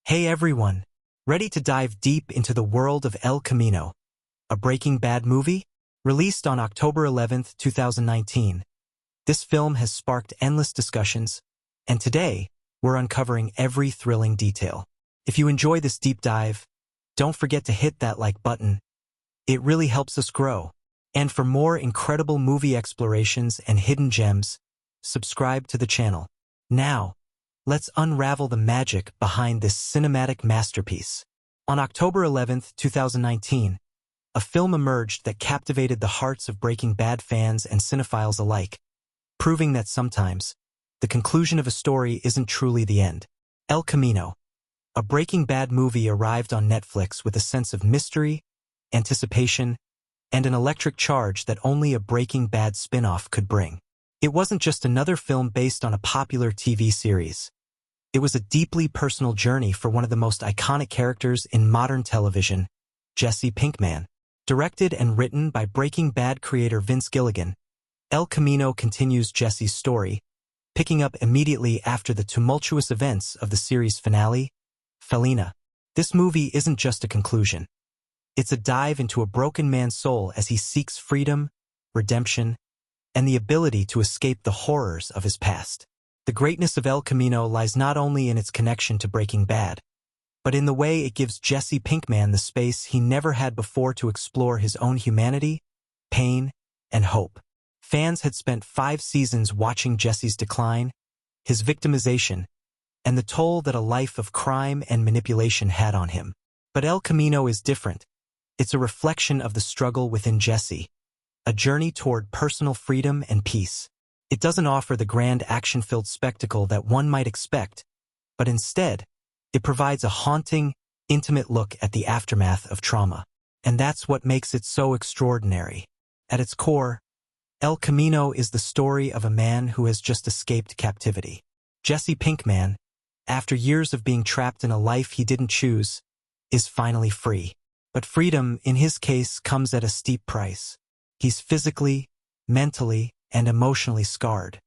Hey everyone, ready to dive deep into the world of El Camino, a Breaking Bad movie? Released on October 11, 2019. This film has sparked endless discussions, and today, we're uncovering every thrilling detail. If you enjoy this deep dive, don't forget to hit that like button. It really helps us grow. And for more incredible movie explorations and hidden gems, subscribe to the channel. Now, let's unravel the magic behind this cinematic masterpiece. On October 11, 2019, a film emerged that captivated the hearts of Breaking Bad fans and cinephiles alike, proving that sometimes, the conclusion of a story isn't truly the end. El Camino, a Breaking Bad movie, arrived on Netflix with a sense of mystery, anticipation, and an electric charge that only a Breaking Bad spin-off could bring. It wasn't just another film based on a popular TV series. It was a deeply personal journey for one of the most iconic characters in modern television, Jesse Pinkman. Directed and written by Breaking Bad creator Vince Gilligan, El Camino continues Jesse's story, picking up immediately after the tumultuous events of the series finale, Felina. This movie isn't just a conclusion. It's a dive into a broken man's soul as he seeks freedom, redemption, and the ability to escape the horrors of his past. The greatness of El Camino lies not only in its connection to Breaking Bad, but in the way it gives Jesse Pinkman the space he never had before to explore his own humanity, pain, and hope. Fans had spent 5 seasons watching Jesse's decline, his victimization, and the toll that a life of crime and manipulation had on him. But El Camino is different. It's a reflection of the struggle within Jesse, a journey toward personal freedom and peace. It doesn't offer the grand action-filled spectacle that one might expect, but instead, it provides a haunting, intimate look at the aftermath of trauma. And that's what makes it so extraordinary. At its core, El Camino is the story of a man who has just escaped captivity. Jesse Pinkman, after years of being trapped in a life he didn't choose, is finally free. But freedom, in his case, comes at a steep price. He's physically, mentally, and emotionally scarred.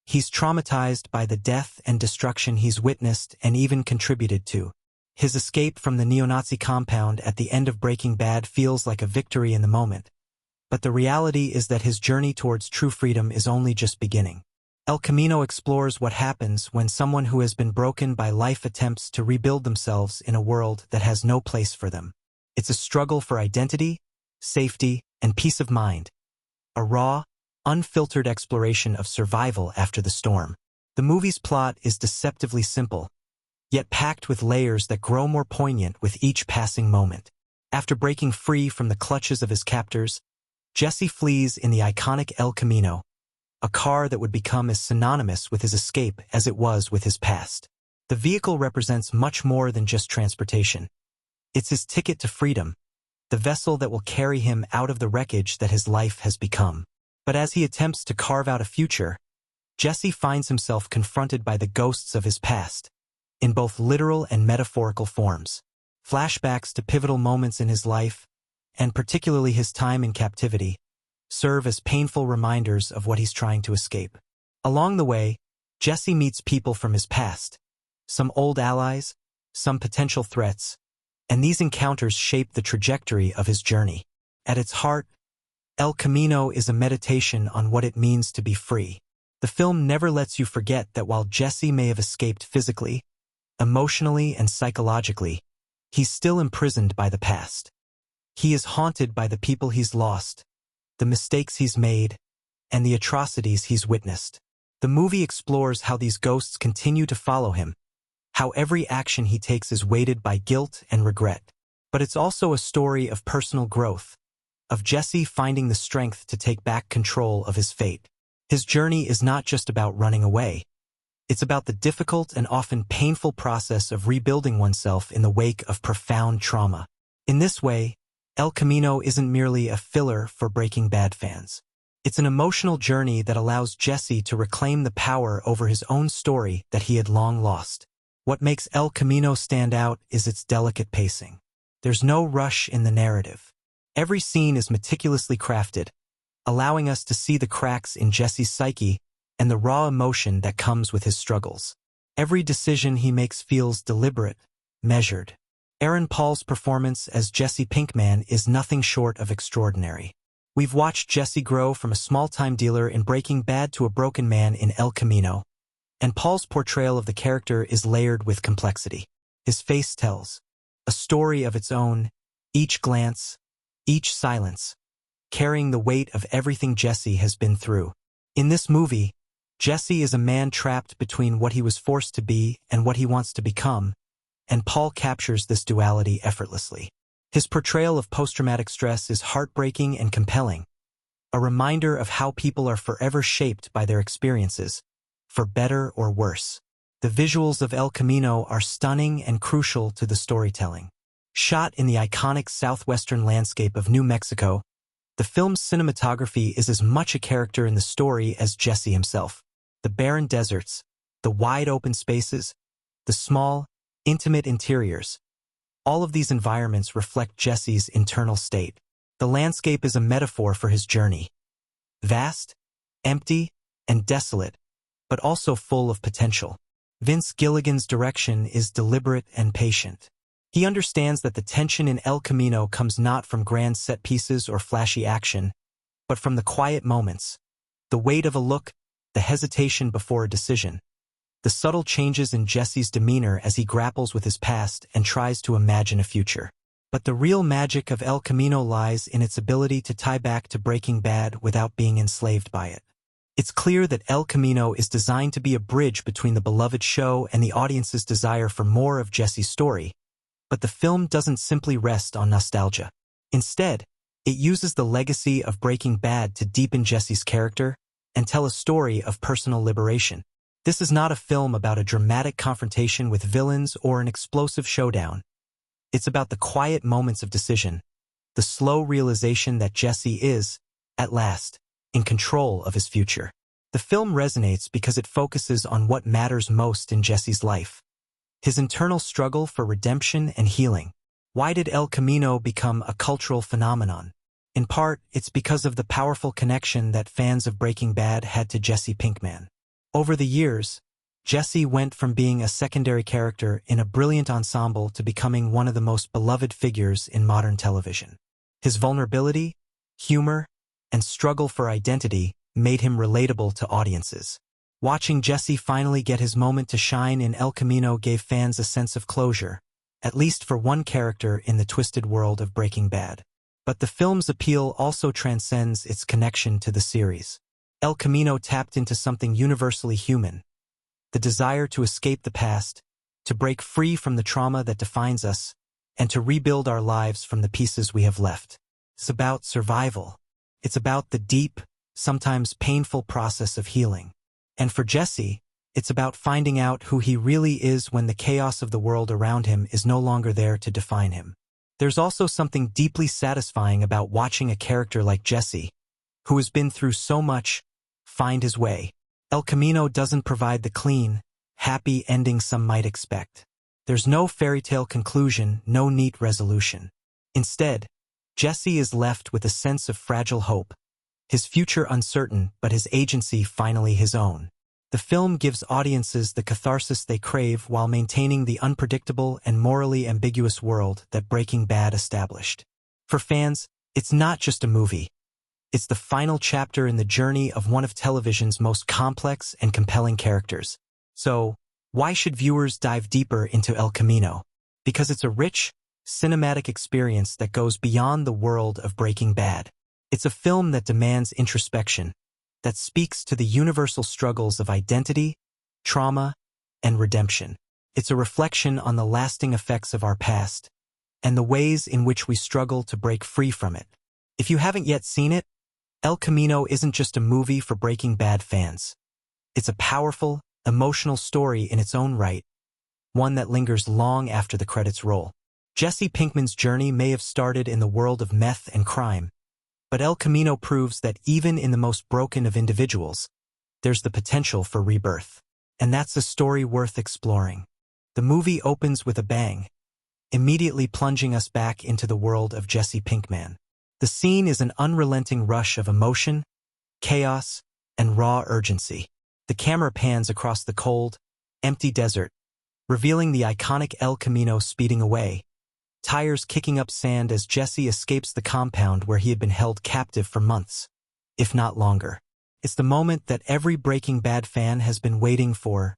He's traumatized by the death and destruction he's witnessed and even contributed to. His escape from the neo-Nazi compound at the end of Breaking Bad feels like a victory in the moment. But the reality is that his journey towards true freedom is only just beginning. El Camino explores what happens when someone who has been broken by life attempts to rebuild themselves in a world that has no place for them. It's a struggle for identity, safety, and peace of mind. A raw, unfiltered exploration of survival after the storm. The movie's plot is deceptively simple, yet packed with layers that grow more poignant with each passing moment. After breaking free from the clutches of his captors, Jesse flees in the iconic El Camino, a car that would become as synonymous with his escape as it was with his past. The vehicle represents much more than just transportation. It's his ticket to freedom, the vessel that will carry him out of the wreckage that his life has become. But as he attempts to carve out a future, Jesse finds himself confronted by the ghosts of his past, in both literal and metaphorical forms. Flashbacks to pivotal moments in his life, and particularly his time in captivity, serve as painful reminders of what he's trying to escape. Along the way, Jesse meets people from his past, some old allies, some potential threats, and these encounters shape the trajectory of his journey. At its heart, El Camino is a meditation on what it means to be free. The film never lets you forget that while Jesse may have escaped physically, emotionally, and psychologically, he's still imprisoned by the past. He is haunted by the people he's lost, the mistakes he's made, and the atrocities he's witnessed. The movie explores how these ghosts continue to follow him, how every action he takes is weighted by guilt and regret. But it's also a story of personal growth, of Jesse finding the strength to take back control of his fate. His journey is not just about running away. It's about the difficult and often painful process of rebuilding oneself in the wake of profound trauma. In this way, El Camino isn't merely a filler for Breaking Bad fans. It's an emotional journey that allows Jesse to reclaim the power over his own story that he had long lost. What makes El Camino stand out is its delicate pacing. There's no rush in the narrative. Every scene is meticulously crafted, allowing us to see the cracks in Jesse's psyche and the raw emotion that comes with his struggles. Every decision he makes feels deliberate, measured. Aaron Paul's performance as Jesse Pinkman is nothing short of extraordinary. We've watched Jesse grow from a small-time dealer in Breaking Bad to a broken man in El Camino, and Paul's portrayal of the character is layered with complexity. His face tells a story of its own, each glance, each silence, carrying the weight of everything Jesse has been through. In this movie, Jesse is a man trapped between what he was forced to be and what he wants to become, and Paul captures this duality effortlessly. His portrayal of post-traumatic stress is heartbreaking and compelling, a reminder of how people are forever shaped by their experiences, for better or worse. The visuals of El Camino are stunning and crucial to the storytelling. Shot in the iconic southwestern landscape of New Mexico, the film's cinematography is as much a character in the story as Jesse himself. The barren deserts, the wide open spaces, the small, intimate interiors, all of these environments reflect Jesse's internal state. The landscape is a metaphor for his journey. Vast, empty, and desolate, but also full of potential. Vince Gilligan's direction is deliberate and patient. He understands that the tension in El Camino comes not from grand set pieces or flashy action, but from the quiet moments, the weight of a look, the hesitation before a decision, the subtle changes in Jesse's demeanor as he grapples with his past and tries to imagine a future. But the real magic of El Camino lies in its ability to tie back to Breaking Bad without being enslaved by it. It's clear that El Camino is designed to be a bridge between the beloved show and the audience's desire for more of Jesse's story, but the film doesn't simply rest on nostalgia. Instead, it uses the legacy of Breaking Bad to deepen Jesse's character and tell a story of personal liberation. This is not a film about a dramatic confrontation with villains or an explosive showdown. It's about the quiet moments of decision, the slow realization that Jesse is, at last, in control of his future. The film resonates because it focuses on what matters most in Jesse's life: his internal struggle for redemption and healing. Why did El Camino become a cultural phenomenon? In part, it's because of the powerful connection that fans of Breaking Bad had to Jesse Pinkman. Over the years, Jesse went from being a secondary character in a brilliant ensemble to becoming one of the most beloved figures in modern television. His vulnerability, humor, and struggle for identity made him relatable to audiences. Watching Jesse finally get his moment to shine in El Camino gave fans a sense of closure, at least for one character in the twisted world of Breaking Bad. But the film's appeal also transcends its connection to the series. El Camino tapped into something universally human: the desire to escape the past, to break free from the trauma that defines us, and to rebuild our lives from the pieces we have left. It's about survival. It's about the deep, sometimes painful process of healing. And for Jesse, it's about finding out who he really is when the chaos of the world around him is no longer there to define him. There's also something deeply satisfying about watching a character like Jesse, who has been through so much, find his way. El Camino doesn't provide the clean, happy ending some might expect. There's no fairy tale conclusion, no neat resolution. Instead, Jesse is left with a sense of fragile hope, his future uncertain but his agency finally his own. The film gives audiences the catharsis they crave while maintaining the unpredictable and morally ambiguous world that Breaking Bad established. For fans, it's not just a movie. It's the final chapter in the journey of one of television's most complex and compelling characters. So, why should viewers dive deeper into El Camino? Because it's a rich, cinematic experience that goes beyond the world of Breaking Bad. It's a film that demands introspection, that speaks to the universal struggles of identity, trauma, and redemption. It's a reflection on the lasting effects of our past, and the ways in which we struggle to break free from it. If you haven't yet seen it, El Camino isn't just a movie for Breaking Bad fans. It's a powerful, emotional story in its own right, one that lingers long after the credits roll. Jesse Pinkman's journey may have started in the world of meth and crime, but El Camino proves that even in the most broken of individuals, there's the potential for rebirth. And that's a story worth exploring. The movie opens with a bang, immediately plunging us back into the world of Jesse Pinkman. The scene is an unrelenting rush of emotion, chaos, and raw urgency. The camera pans across the cold, empty desert, revealing the iconic El Camino speeding away, tires kicking up sand as Jesse escapes the compound where he had been held captive for months, if not longer. It's the moment that every Breaking Bad fan has been waiting for,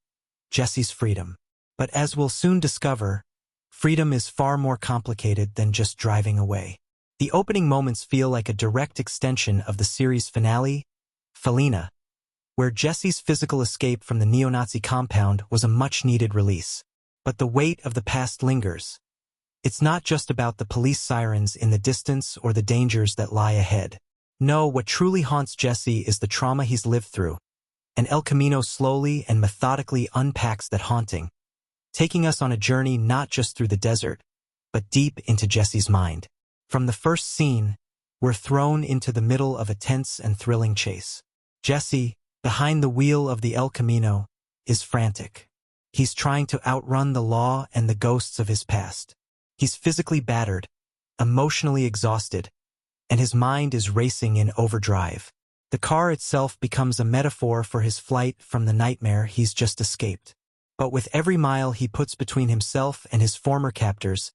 Jesse's freedom. But as we'll soon discover, freedom is far more complicated than just driving away. The opening moments feel like a direct extension of the series finale, Felina, where Jesse's physical escape from the neo-Nazi compound was a much-needed release. But the weight of the past lingers. It's not just about the police sirens in the distance or the dangers that lie ahead. No, what truly haunts Jesse is the trauma he's lived through, and El Camino slowly and methodically unpacks that haunting, taking us on a journey not just through the desert, but deep into Jesse's mind. From the first scene, we're thrown into the middle of a tense and thrilling chase. Jesse, behind the wheel of the El Camino, is frantic. He's trying to outrun the law and the ghosts of his past. He's physically battered, emotionally exhausted, and his mind is racing in overdrive. The car itself becomes a metaphor for his flight from the nightmare he's just escaped. But with every mile he puts between himself and his former captors,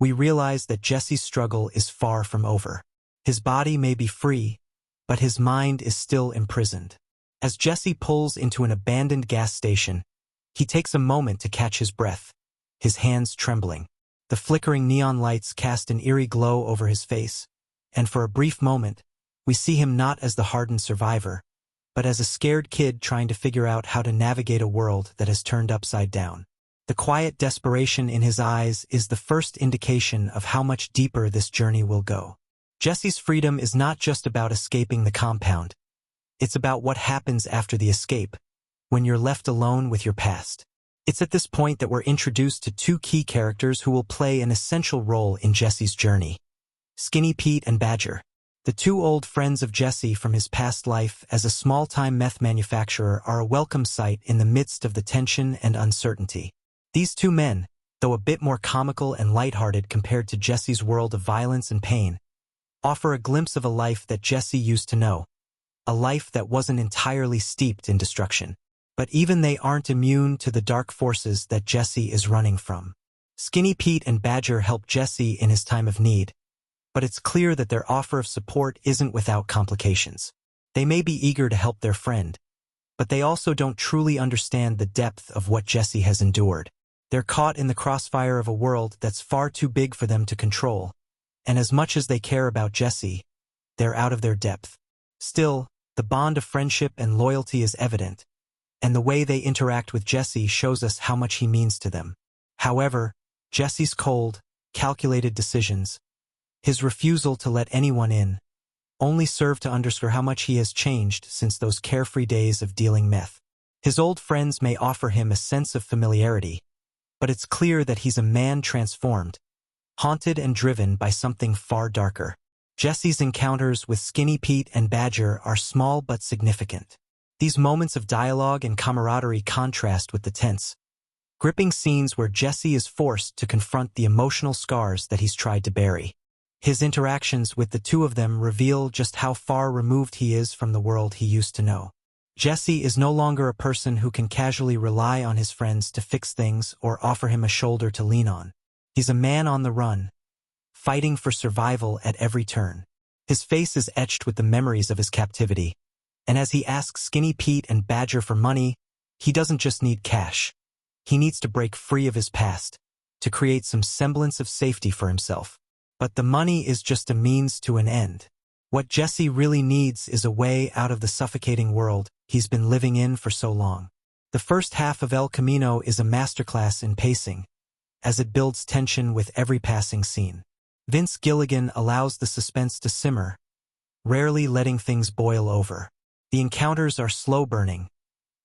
we realize that Jesse's struggle is far from over. His body may be free, but his mind is still imprisoned. As Jesse pulls into an abandoned gas station, he takes a moment to catch his breath, his hands trembling. The flickering neon lights cast an eerie glow over his face, and for a brief moment, we see him not as the hardened survivor, but as a scared kid trying to figure out how to navigate a world that has turned upside down. The quiet desperation in his eyes is the first indication of how much deeper this journey will go. Jesse's freedom is not just about escaping the compound. It's about what happens after the escape, when you're left alone with your past. It's at this point that we're introduced to two key characters who will play an essential role in Jesse's journey: Skinny Pete and Badger. The two old friends of Jesse from his past life as a small-time meth manufacturer are a welcome sight in the midst of the tension and uncertainty. These two men, though a bit more comical and lighthearted compared to Jesse's world of violence and pain, offer a glimpse of a life that Jesse used to know, a life that wasn't entirely steeped in destruction. But even they aren't immune to the dark forces that Jesse is running from. Skinny Pete and Badger help Jesse in his time of need, but it's clear that their offer of support isn't without complications. They may be eager to help their friend, but they also don't truly understand the depth of what Jesse has endured. They're caught in the crossfire of a world that's far too big for them to control, and as much as they care about Jesse, they're out of their depth. Still, the bond of friendship and loyalty is evident, and the way they interact with Jesse shows us how much he means to them. However, Jesse's cold, calculated decisions, his refusal to let anyone in, only serve to underscore how much he has changed since those carefree days of dealing meth. His old friends may offer him a sense of familiarity, but it's clear that he's a man transformed, haunted and driven by something far darker. Jesse's encounters with Skinny Pete and Badger are small but significant. These moments of dialogue and camaraderie contrast with the tense, gripping scenes where Jesse is forced to confront the emotional scars that he's tried to bury. His interactions with the two of them reveal just how far removed he is from the world he used to know. Jesse is no longer a person who can casually rely on his friends to fix things or offer him a shoulder to lean on. He's a man on the run, fighting for survival at every turn. His face is etched with the memories of his captivity, and as he asks Skinny Pete and Badger for money, he doesn't just need cash. He needs to break free of his past, to create some semblance of safety for himself. But the money is just a means to an end. What Jesse really needs is a way out of the suffocating world he's been living in for so long. The first half of El Camino is a masterclass in pacing, as it builds tension with every passing scene. Vince Gilligan allows the suspense to simmer, rarely letting things boil over. The encounters are slow-burning,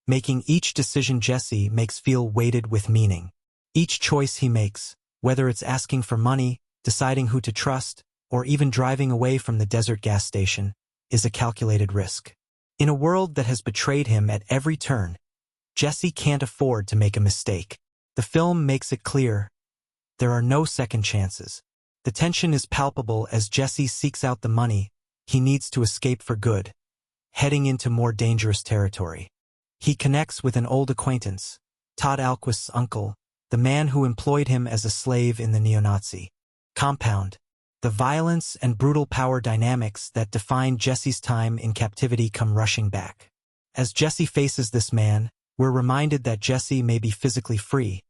making each decision Jesse makes feel weighted with meaning. Each choice he makes, whether it's asking for money, deciding who to trust, or even driving away from the desert gas station, is a calculated risk. In a world that has betrayed him at every turn, Jesse can't afford to make a mistake. The film makes it clear there are no second chances. The tension is palpable as Jesse seeks out the money he needs to escape for good, heading into more dangerous territory. He connects with an old acquaintance, Todd Alquist's uncle, the man who employed him as a slave in the neo-Nazi compound. The violence and brutal power dynamics that defined Jesse's time in captivity come rushing back. As Jesse faces this man, we're reminded that Jesse may be physically free,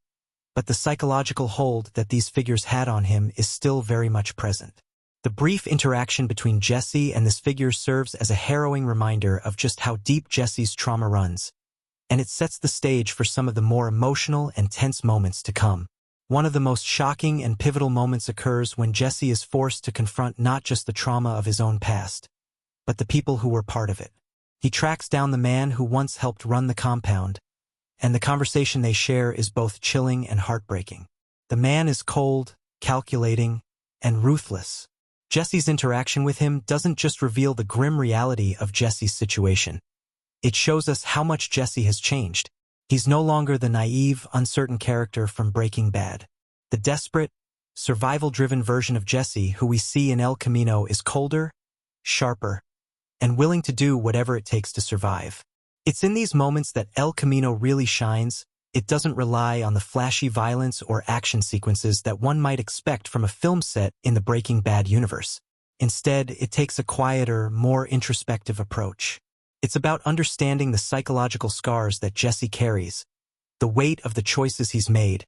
but the psychological hold that these figures had on him is still very much present. The brief interaction between Jesse and this figure serves as a harrowing reminder of just how deep Jesse's trauma runs, and it sets the stage for some of the more emotional and tense moments to come. One of the most shocking and pivotal moments occurs when Jesse is forced to confront not just the trauma of his own past, but the people who were part of it. He tracks down the man who once helped run the compound, and the conversation they share is both chilling and heartbreaking. The man is cold, calculating, and ruthless. Jesse's interaction with him doesn't just reveal the grim reality of Jesse's situation. It shows us how much Jesse has changed. He's no longer the naive, uncertain character from Breaking Bad. The desperate, survival-driven version of Jesse who we see in El Camino is colder, sharper, and willing to do whatever it takes to survive. It's in these moments that El Camino really shines. It doesn't rely on the flashy violence or action sequences that one might expect from a film set in the Breaking Bad universe. Instead, it takes a quieter, more introspective approach. It's about understanding the psychological scars that Jesse carries, the weight of the choices he's made,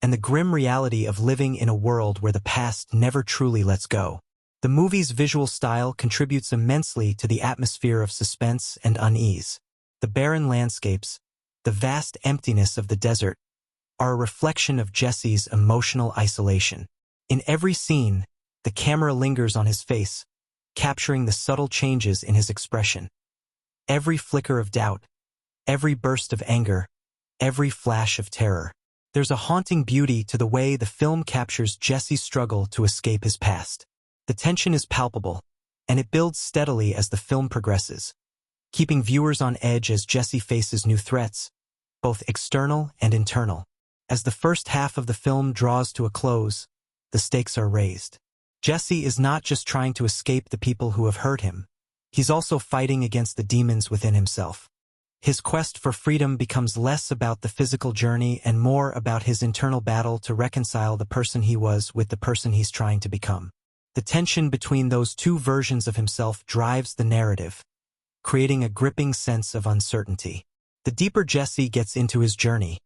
and the grim reality of living in a world where the past never truly lets go. The movie's visual style contributes immensely to the atmosphere of suspense and unease. The barren landscapes, the vast emptiness of the desert, are a reflection of Jesse's emotional isolation. In every scene, the camera lingers on his face, capturing the subtle changes in his expression. Every flicker of doubt, every burst of anger, every flash of terror. There's a haunting beauty to the way the film captures Jesse's struggle to escape his past. The tension is palpable, and it builds steadily as the film progresses, keeping viewers on edge as Jesse faces new threats, both external and internal. As the first half of the film draws to a close, the stakes are raised. Jesse is not just trying to escape the people who have hurt him. He's also fighting against the demons within himself. His quest for freedom becomes less about the physical journey and more about his internal battle to reconcile the person he was with the person he's trying to become. The tension between those two versions of himself drives the narrative, creating a gripping sense of uncertainty. The deeper Jesse gets into his journey,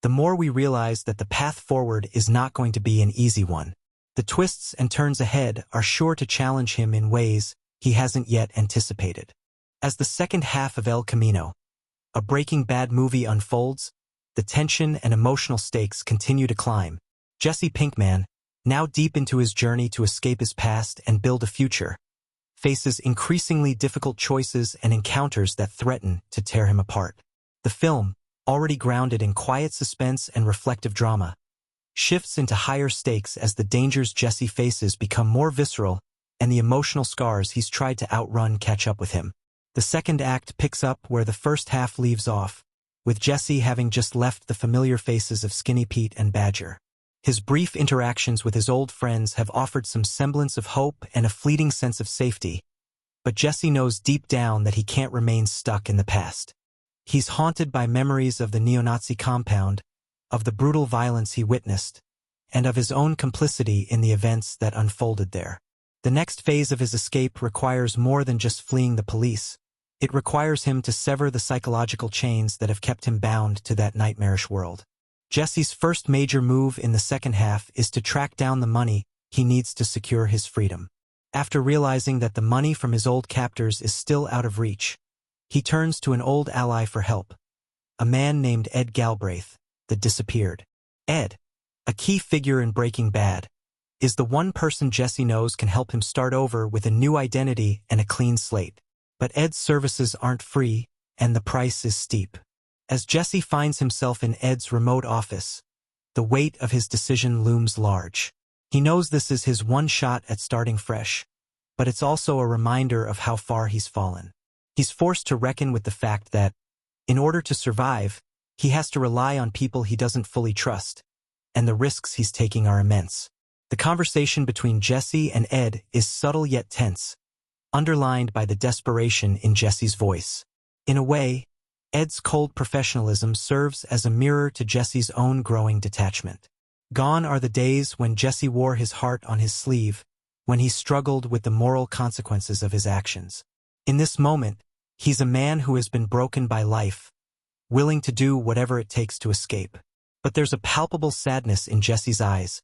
the more we realize that the path forward is not going to be an easy one. The twists and turns ahead are sure to challenge him in ways he hasn't yet anticipated. As the second half of El Camino, a Breaking Bad movie unfolds, the tension and emotional stakes continue to climb. Jesse Pinkman, now deep into his journey to escape his past and build a future, faces increasingly difficult choices and encounters that threaten to tear him apart. The film, already grounded in quiet suspense and reflective drama, shifts into higher stakes as the dangers Jesse faces become more visceral and the emotional scars he's tried to outrun catch up with him. The second act picks up where the first half leaves off, with Jesse having just left the familiar faces of Skinny Pete and Badger. His brief interactions with his old friends have offered some semblance of hope and a fleeting sense of safety, but Jesse knows deep down that he can't remain stuck in the past. He's haunted by memories of the neo-Nazi compound, of the brutal violence he witnessed, and of his own complicity in the events that unfolded there. The next phase of his escape requires more than just fleeing the police. It requires him to sever the psychological chains that have kept him bound to that nightmarish world. Jesse's first major move in the second half is to track down the money he needs to secure his freedom. After realizing that the money from his old captors is still out of reach, he turns to an old ally for help, a man named Ed Galbraith, that disappeared. Ed, a key figure in Breaking Bad, is the one person Jesse knows can help him start over with a new identity and a clean slate. But Ed's services aren't free, and the price is steep. As Jesse finds himself in Ed's remote office, the weight of his decision looms large. He knows this is his one shot at starting fresh, but it's also a reminder of how far he's fallen. He's forced to reckon with the fact that, in order to survive, he has to rely on people he doesn't fully trust, and the risks he's taking are immense. The conversation between Jesse and Ed is subtle yet tense, underlined by the desperation in Jesse's voice. In a way, Ed's cold professionalism serves as a mirror to Jesse's own growing detachment. Gone are the days when Jesse wore his heart on his sleeve, when he struggled with the moral consequences of his actions. In this moment, he's a man who has been broken by life, willing to do whatever it takes to escape. But there's a palpable sadness in Jesse's eyes,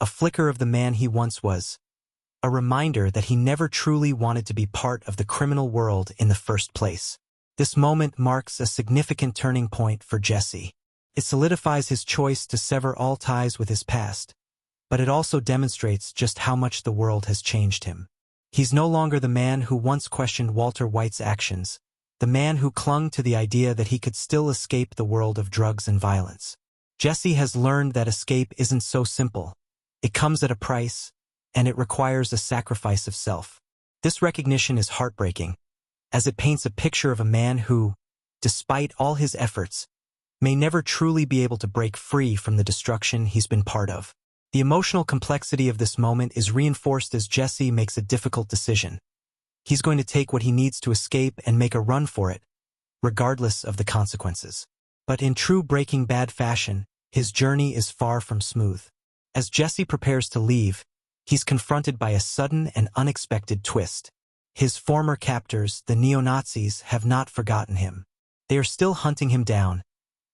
a flicker of the man he once was, a reminder that he never truly wanted to be part of the criminal world in the first place. This moment marks a significant turning point for Jesse. It solidifies his choice to sever all ties with his past, but it also demonstrates just how much the world has changed him. He's no longer the man who once questioned Walter White's actions, the man who clung to the idea that he could still escape the world of drugs and violence. Jesse has learned that escape isn't so simple. It comes at a price, and it requires a sacrifice of self. This recognition is heartbreaking, as it paints a picture of a man who, despite all his efforts, may never truly be able to break free from the destruction he's been part of. The emotional complexity of this moment is reinforced as Jesse makes a difficult decision. He's going to take what he needs to escape and make a run for it, regardless of the consequences. But in true Breaking Bad fashion, his journey is far from smooth. As Jesse prepares to leave, he's confronted by a sudden and unexpected twist. His former captors, the neo-Nazis, have not forgotten him. They are still hunting him down,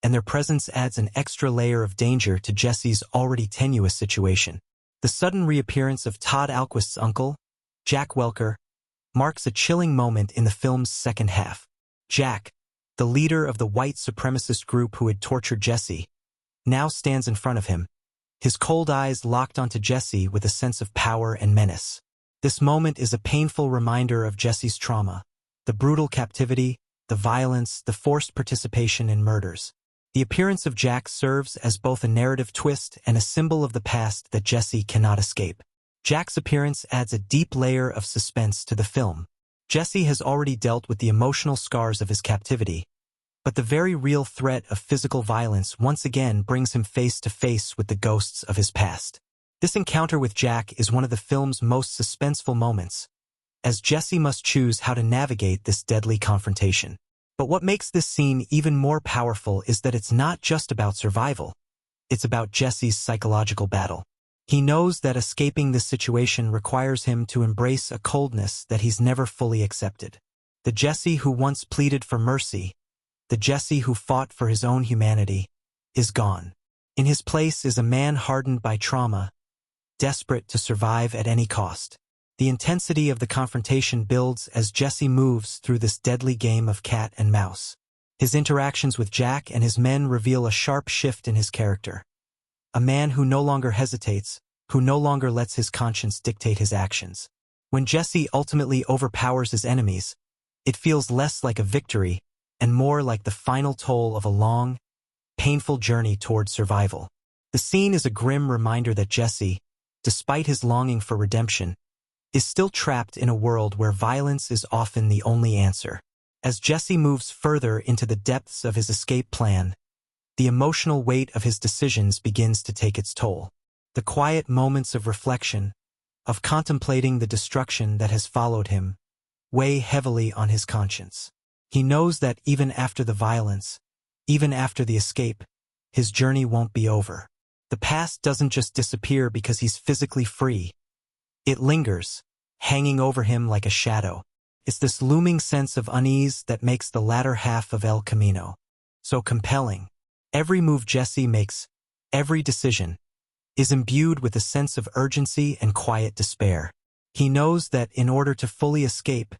and their presence adds an extra layer of danger to Jesse's already tenuous situation. The sudden reappearance of Todd Alquist's uncle, Jack Welker, marks a chilling moment in the film's second half. Jack, the leader of the white supremacist group who had tortured Jesse, now stands in front of him, his cold eyes locked onto Jesse with a sense of power and menace. This moment is a painful reminder of Jesse's trauma, the brutal captivity, the violence, the forced participation in murders. The appearance of Jack serves as both a narrative twist and a symbol of the past that Jesse cannot escape. Jack's appearance adds a deep layer of suspense to the film. Jesse has already dealt with the emotional scars of his captivity, but the very real threat of physical violence once again brings him face to face with the ghosts of his past. This encounter with Jack is one of the film's most suspenseful moments, as Jesse must choose how to navigate this deadly confrontation. But what makes this scene even more powerful is that it's not just about survival. It's about Jesse's psychological battle. He knows that escaping this situation requires him to embrace a coldness that he's never fully accepted. The Jesse who once pleaded for mercy, the Jesse who fought for his own humanity, is gone. In his place is a man hardened by trauma, desperate to survive at any cost. The intensity of the confrontation builds as Jesse moves through this deadly game of cat and mouse. His interactions with Jack and his men reveal a sharp shift in his character. A man who no longer hesitates, who no longer lets his conscience dictate his actions. When Jesse ultimately overpowers his enemies, it feels less like a victory and more like the final toll of a long, painful journey toward survival. The scene is a grim reminder that Jesse, despite his longing for redemption, is still trapped in a world where violence is often the only answer. As Jesse moves further into the depths of his escape plan, the emotional weight of his decisions begins to take its toll. The quiet moments of reflection, of contemplating the destruction that has followed him, weigh heavily on his conscience. He knows that even after the violence, even after the escape, his journey won't be over. The past doesn't just disappear because he's physically free. It lingers, hanging over him like a shadow. It's this looming sense of unease that makes the latter half of El Camino so compelling. Every move Jesse makes, every decision, is imbued with a sense of urgency and quiet despair. He knows that in order to fully escape,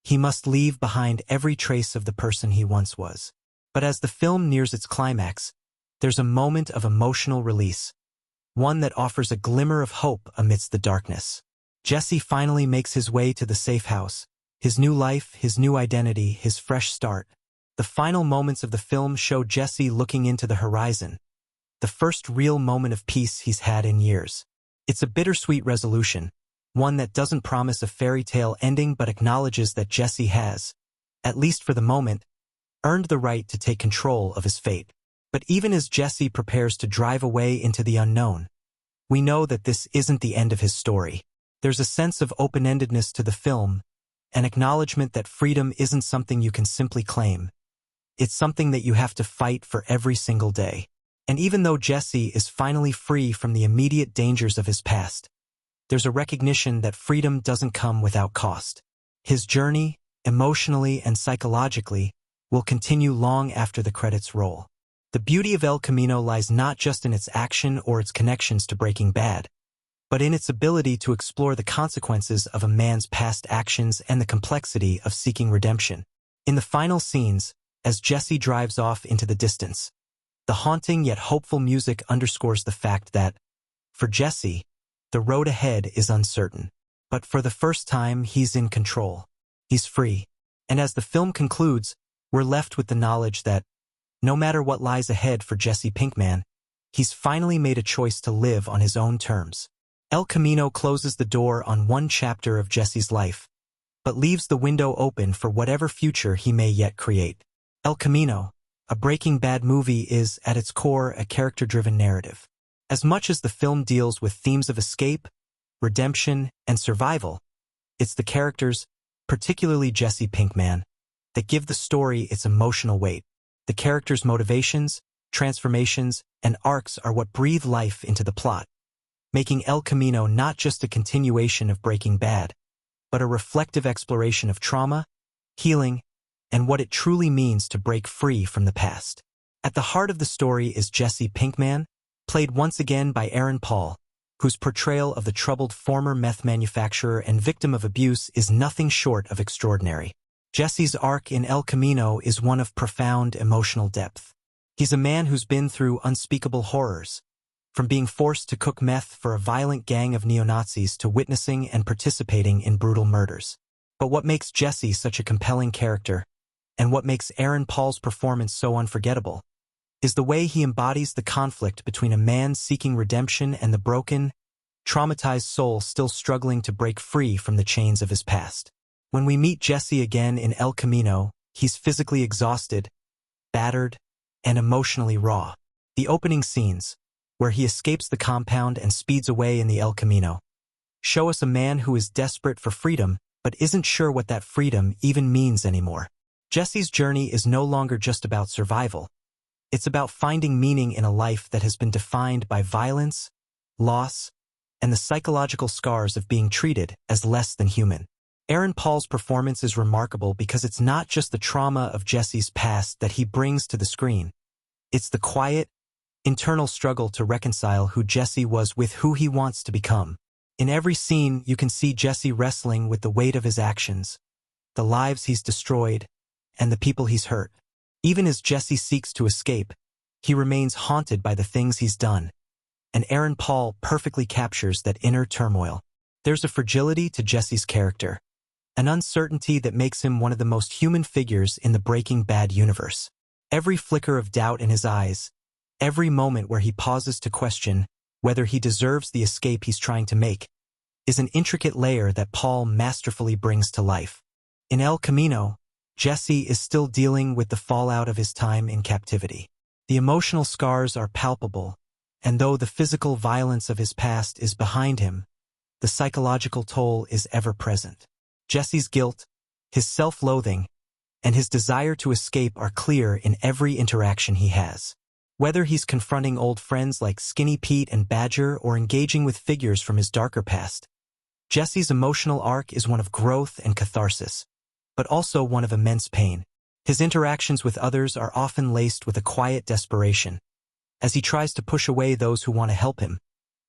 he must leave behind every trace of the person he once was. But as the film nears its climax, there's a moment of emotional release, one that offers a glimmer of hope amidst the darkness. Jesse finally makes his way to the safe house, his new life, his new identity, his fresh start. The final moments of the film show Jesse looking into the horizon, the first real moment of peace he's had in years. It's a bittersweet resolution, one that doesn't promise a fairy tale ending but acknowledges that Jesse has, at least for the moment, earned the right to take control of his fate. But even as Jesse prepares to drive away into the unknown, we know that this isn't the end of his story. There's a sense of open-endedness to the film, an acknowledgement that freedom isn't something you can simply claim. It's something that you have to fight for every single day. And even though Jesse is finally free from the immediate dangers of his past, there's a recognition that freedom doesn't come without cost. His journey, emotionally and psychologically, will continue long after the credits roll. The beauty of El Camino lies not just in its action or its connections to Breaking Bad, but in its ability to explore the consequences of a man's past actions and the complexity of seeking redemption. In the final scenes, as Jesse drives off into the distance, the haunting yet hopeful music underscores the fact that, for Jesse, the road ahead is uncertain. But for the first time, he's in control. He's free. And as the film concludes, we're left with the knowledge that, no matter what lies ahead for Jesse Pinkman, he's finally made a choice to live on his own terms. El Camino closes the door on one chapter of Jesse's life, but leaves the window open for whatever future he may yet create. El Camino, a Breaking Bad movie, is, at its core, a character-driven narrative. As much as the film deals with themes of escape, redemption, and survival, it's the characters, particularly Jesse Pinkman, that give the story its emotional weight. The characters' motivations, transformations, and arcs are what breathe life into the plot, making El Camino not just a continuation of Breaking Bad, but a reflective exploration of trauma, healing, and what it truly means to break free from the past. At the heart of the story is Jesse Pinkman, played once again by Aaron Paul, whose portrayal of the troubled former meth manufacturer and victim of abuse is nothing short of extraordinary. Jesse's arc in El Camino is one of profound emotional depth. He's a man who's been through unspeakable horrors, from being forced to cook meth for a violent gang of neo-Nazis to witnessing and participating in brutal murders. But what makes Jesse such a compelling character, and what makes Aaron Paul's performance so unforgettable, is the way he embodies the conflict between a man seeking redemption and the broken, traumatized soul still struggling to break free from the chains of his past. When we meet Jesse again in El Camino, he's physically exhausted, battered, and emotionally raw. The opening scenes, where he escapes the compound and speeds away in the El Camino, show us a man who is desperate for freedom but isn't sure what that freedom even means anymore. Jesse's journey is no longer just about survival. It's about finding meaning in a life that has been defined by violence, loss, and the psychological scars of being treated as less than human. Aaron Paul's performance is remarkable because it's not just the trauma of Jesse's past that he brings to the screen. It's the quiet, internal struggle to reconcile who Jesse was with who he wants to become. In every scene, you can see Jesse wrestling with the weight of his actions, the lives he's destroyed, and the people he's hurt. Even as Jesse seeks to escape, he remains haunted by the things he's done, and Aaron Paul perfectly captures that inner turmoil. There's a fragility to Jesse's character, an uncertainty that makes him one of the most human figures in the Breaking Bad universe. Every flicker of doubt in his eyes, every moment where he pauses to question whether he deserves the escape he's trying to make, is an intricate layer that Paul masterfully brings to life. In El Camino, Jesse is still dealing with the fallout of his time in captivity. The emotional scars are palpable, and though the physical violence of his past is behind him, the psychological toll is ever present. Jesse's guilt, his self-loathing, and his desire to escape are clear in every interaction he has. Whether he's confronting old friends like Skinny Pete and Badger or engaging with figures from his darker past, Jesse's emotional arc is one of growth and catharsis, but also one of immense pain. His interactions with others are often laced with a quiet desperation, as he tries to push away those who want to help him,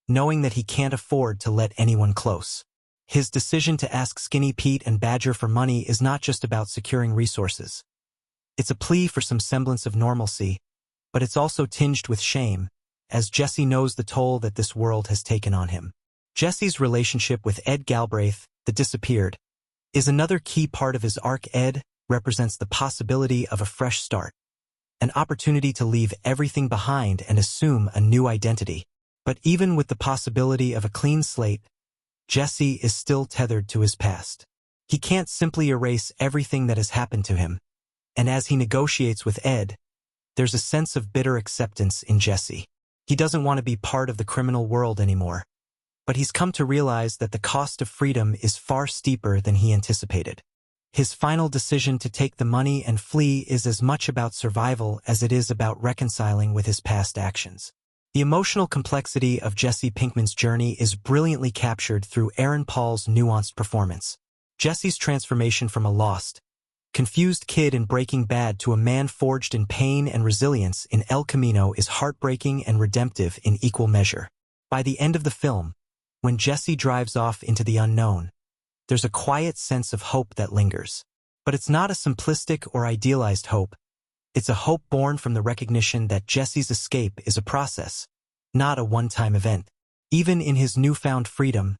knowing that he can't afford to let anyone close. His decision to ask Skinny Pete and Badger for money is not just about securing resources. It's a plea for some semblance of normalcy, but it's also tinged with shame, as Jesse knows the toll that this world has taken on him. Jesse's relationship with Ed Galbraith, the disappeared, is another key part of his arc. Ed represents the possibility of a fresh start, an opportunity to leave everything behind and assume a new identity. But even with the possibility of a clean slate, Jesse is still tethered to his past. He can't simply erase everything that has happened to him, and as he negotiates with Ed, there's a sense of bitter acceptance in Jesse. He doesn't want to be part of the criminal world anymore, but he's come to realize that the cost of freedom is far steeper than he anticipated. His final decision to take the money and flee is as much about survival as it is about reconciling with his past actions. The emotional complexity of Jesse Pinkman's journey is brilliantly captured through Aaron Paul's nuanced performance. Jesse's transformation from a lost, confused kid in Breaking Bad to a man forged in pain and resilience in El Camino is heartbreaking and redemptive in equal measure. By the end of the film, when Jesse drives off into the unknown, there's a quiet sense of hope that lingers. But it's not a simplistic or idealized hope. It's a hope born from the recognition that Jesse's escape is a process, not a one-time event. Even in his newfound freedom,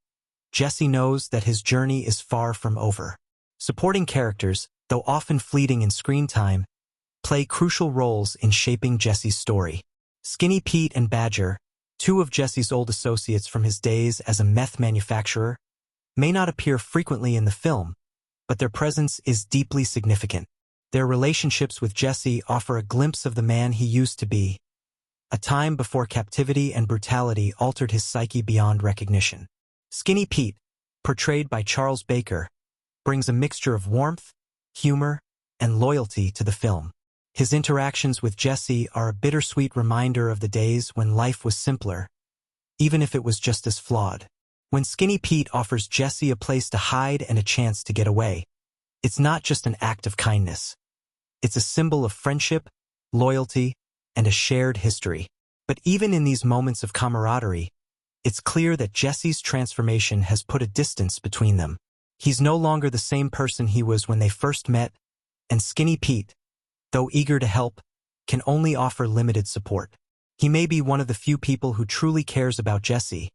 Jesse knows that his journey is far from over. Supporting characters, though often fleeting in screen time, play crucial roles in shaping Jesse's story. Skinny Pete and Badger, two of Jesse's old associates from his days as a meth manufacturer, may not appear frequently in the film, but their presence is deeply significant. Their relationships with Jesse offer a glimpse of the man he used to be, a time before captivity and brutality altered his psyche beyond recognition. Skinny Pete, portrayed by Charles Baker, brings a mixture of warmth, humor, and loyalty to the film. His interactions with Jesse are a bittersweet reminder of the days when life was simpler, even if it was just as flawed. When Skinny Pete offers Jesse a place to hide and a chance to get away, it's not just an act of kindness. It's a symbol of friendship, loyalty, and a shared history. But even in these moments of camaraderie, it's clear that Jesse's transformation has put a distance between them. He's no longer the same person he was when they first met, and Skinny Pete, though eager to help, can only offer limited support. He may be one of the few people who truly cares about Jesse,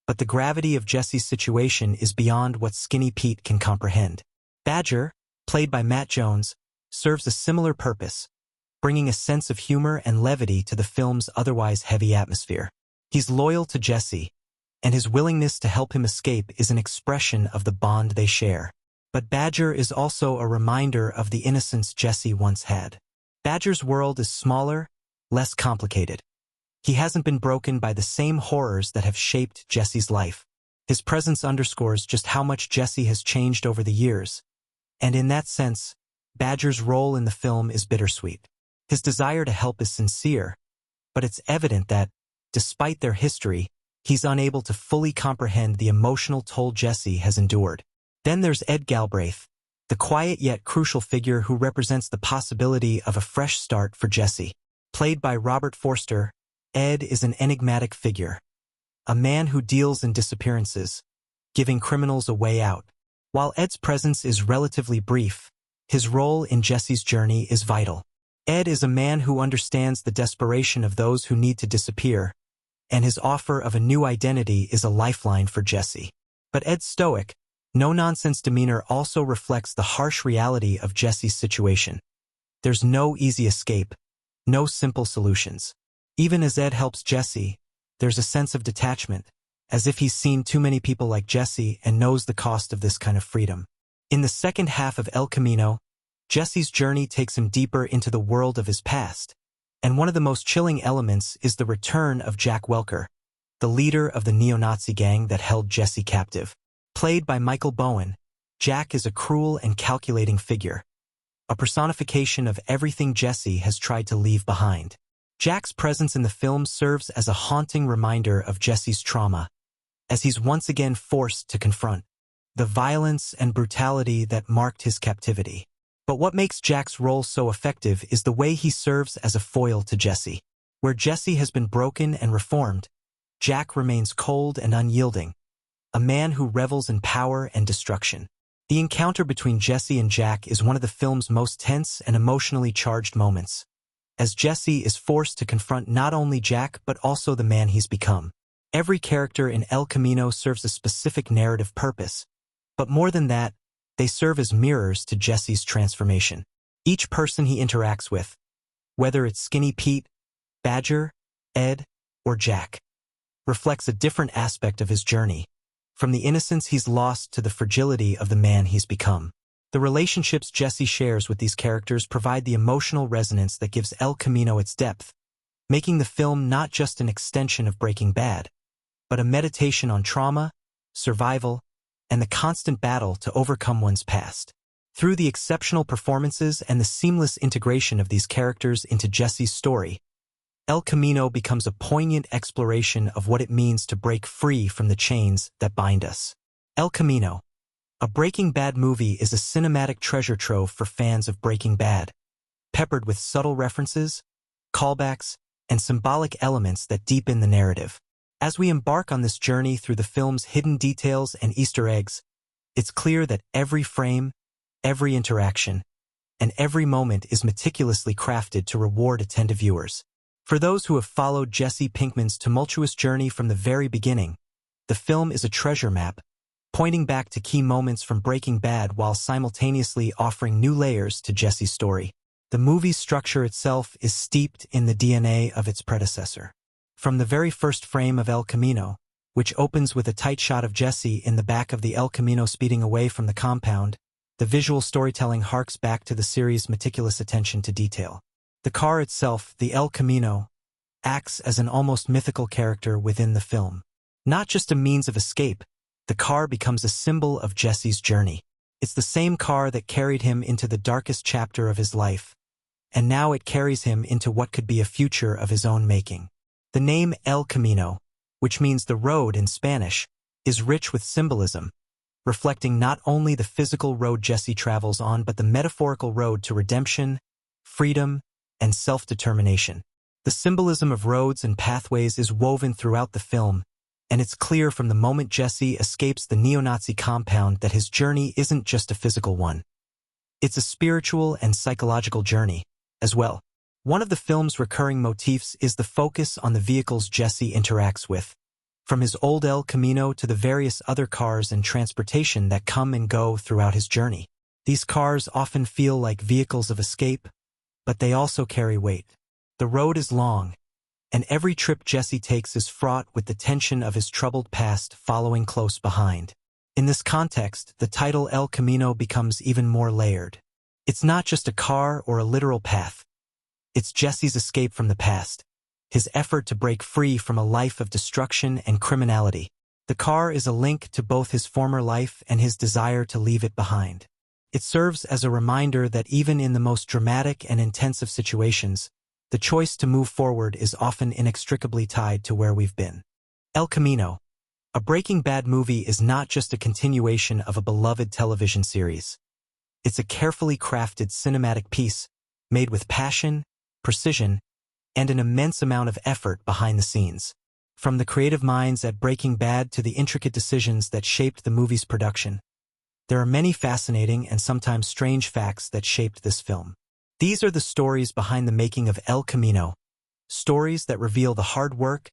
but the gravity of Jesse's situation is beyond what Skinny Pete can comprehend. Badger, played by Matt Jones, serves a similar purpose, bringing a sense of humor and levity to the film's otherwise heavy atmosphere. He's loyal to Jesse, and his willingness to help him escape is an expression of the bond they share. But Badger is also a reminder of the innocence Jesse once had. Badger's world is smaller, less complicated. He hasn't been broken by the same horrors that have shaped Jesse's life. His presence underscores just how much Jesse has changed over the years, and in that sense, Badger's role in the film is bittersweet. His desire to help is sincere, but it's evident that, despite their history, he's unable to fully comprehend the emotional toll Jesse has endured. Then there's Ed Galbraith, the quiet yet crucial figure who represents the possibility of a fresh start for Jesse. Played by Robert Forster, Ed is an enigmatic figure, a man who deals in disappearances, giving criminals a way out. While Ed's presence is relatively brief, his role in Jesse's journey is vital. Ed is a man who understands the desperation of those who need to disappear, and his offer of a new identity is a lifeline for Jesse. But Ed's stoic, no-nonsense demeanor also reflects the harsh reality of Jesse's situation. There's no easy escape, no simple solutions. Even as Ed helps Jesse, there's a sense of detachment, as if he's seen too many people like Jesse and knows the cost of this kind of freedom. In the second half of El Camino, Jesse's journey takes him deeper into the world of his past, and one of the most chilling elements is the return of Jack Welker, the leader of the neo-Nazi gang that held Jesse captive. Played by Michael Bowen, Jack is a cruel and calculating figure, a personification of everything Jesse has tried to leave behind. Jack's presence in the film serves as a haunting reminder of Jesse's trauma, as he's once again forced to confront the violence and brutality that marked his captivity. But what makes Jack's role so effective is the way he serves as a foil to Jesse. Where Jesse has been broken and reformed, Jack remains cold and unyielding, a man who revels in power and destruction. The encounter between Jesse and Jack is one of the film's most tense and emotionally charged moments, as Jesse is forced to confront not only Jack but also the man he's become. Every character in El Camino serves a specific narrative purpose, but more than that, they serve as mirrors to Jesse's transformation. Each person he interacts with, whether it's Skinny Pete, Badger, Ed, or Jack, reflects a different aspect of his journey, from the innocence he's lost to the fragility of the man he's become. The relationships Jesse shares with these characters provide the emotional resonance that gives El Camino its depth, making the film not just an extension of Breaking Bad, but a meditation on trauma, survival, and the constant battle to overcome one's past. Through the exceptional performances and the seamless integration of these characters into Jesse's story, El Camino becomes a poignant exploration of what it means to break free from the chains that bind us. El Camino, a Breaking Bad movie, is a cinematic treasure trove for fans of Breaking Bad, peppered with subtle references, callbacks, and symbolic elements that deepen the narrative. As we embark on this journey through the film's hidden details and Easter eggs, it's clear that every frame, every interaction, and every moment is meticulously crafted to reward attentive viewers. For those who have followed Jesse Pinkman's tumultuous journey from the very beginning, the film is a treasure map, pointing back to key moments from Breaking Bad while simultaneously offering new layers to Jesse's story. The movie's structure itself is steeped in the DNA of its predecessor. From the very first frame of El Camino, which opens with a tight shot of Jesse in the back of the El Camino speeding away from the compound, the visual storytelling harks back to the series' meticulous attention to detail. The car itself, the El Camino, acts as an almost mythical character within the film. Not just a means of escape, the car becomes a symbol of Jesse's journey. It's the same car that carried him into the darkest chapter of his life, and now it carries him into what could be a future of his own making. The name El Camino, which means the road in Spanish, is rich with symbolism, reflecting not only the physical road Jesse travels on but the metaphorical road to redemption, freedom, and self-determination. The symbolism of roads and pathways is woven throughout the film, and it's clear from the moment Jesse escapes the neo-Nazi compound that his journey isn't just a physical one. It's a spiritual and psychological journey, as well. One of the film's recurring motifs is the focus on the vehicles Jesse interacts with, from his old El Camino to the various other cars and transportation that come and go throughout his journey. These cars often feel like vehicles of escape, but they also carry weight. The road is long, and every trip Jesse takes is fraught with the tension of his troubled past following close behind. In this context, the title El Camino becomes even more layered. It's not just a car or a literal path. It's Jesse's escape from the past, his effort to break free from a life of destruction and criminality. The car is a link to both his former life and his desire to leave it behind. It serves as a reminder that even in the most dramatic and intensive situations, the choice to move forward is often inextricably tied to where we've been. El Camino, a Breaking Bad movie, is not just a continuation of a beloved television series. It's a carefully crafted cinematic piece, made with passion, precision, and an immense amount of effort behind the scenes. From the creative minds at Breaking Bad to the intricate decisions that shaped the movie's production, there are many fascinating and sometimes strange facts that shaped this film. These are the stories behind the making of El Camino, stories that reveal the hard work,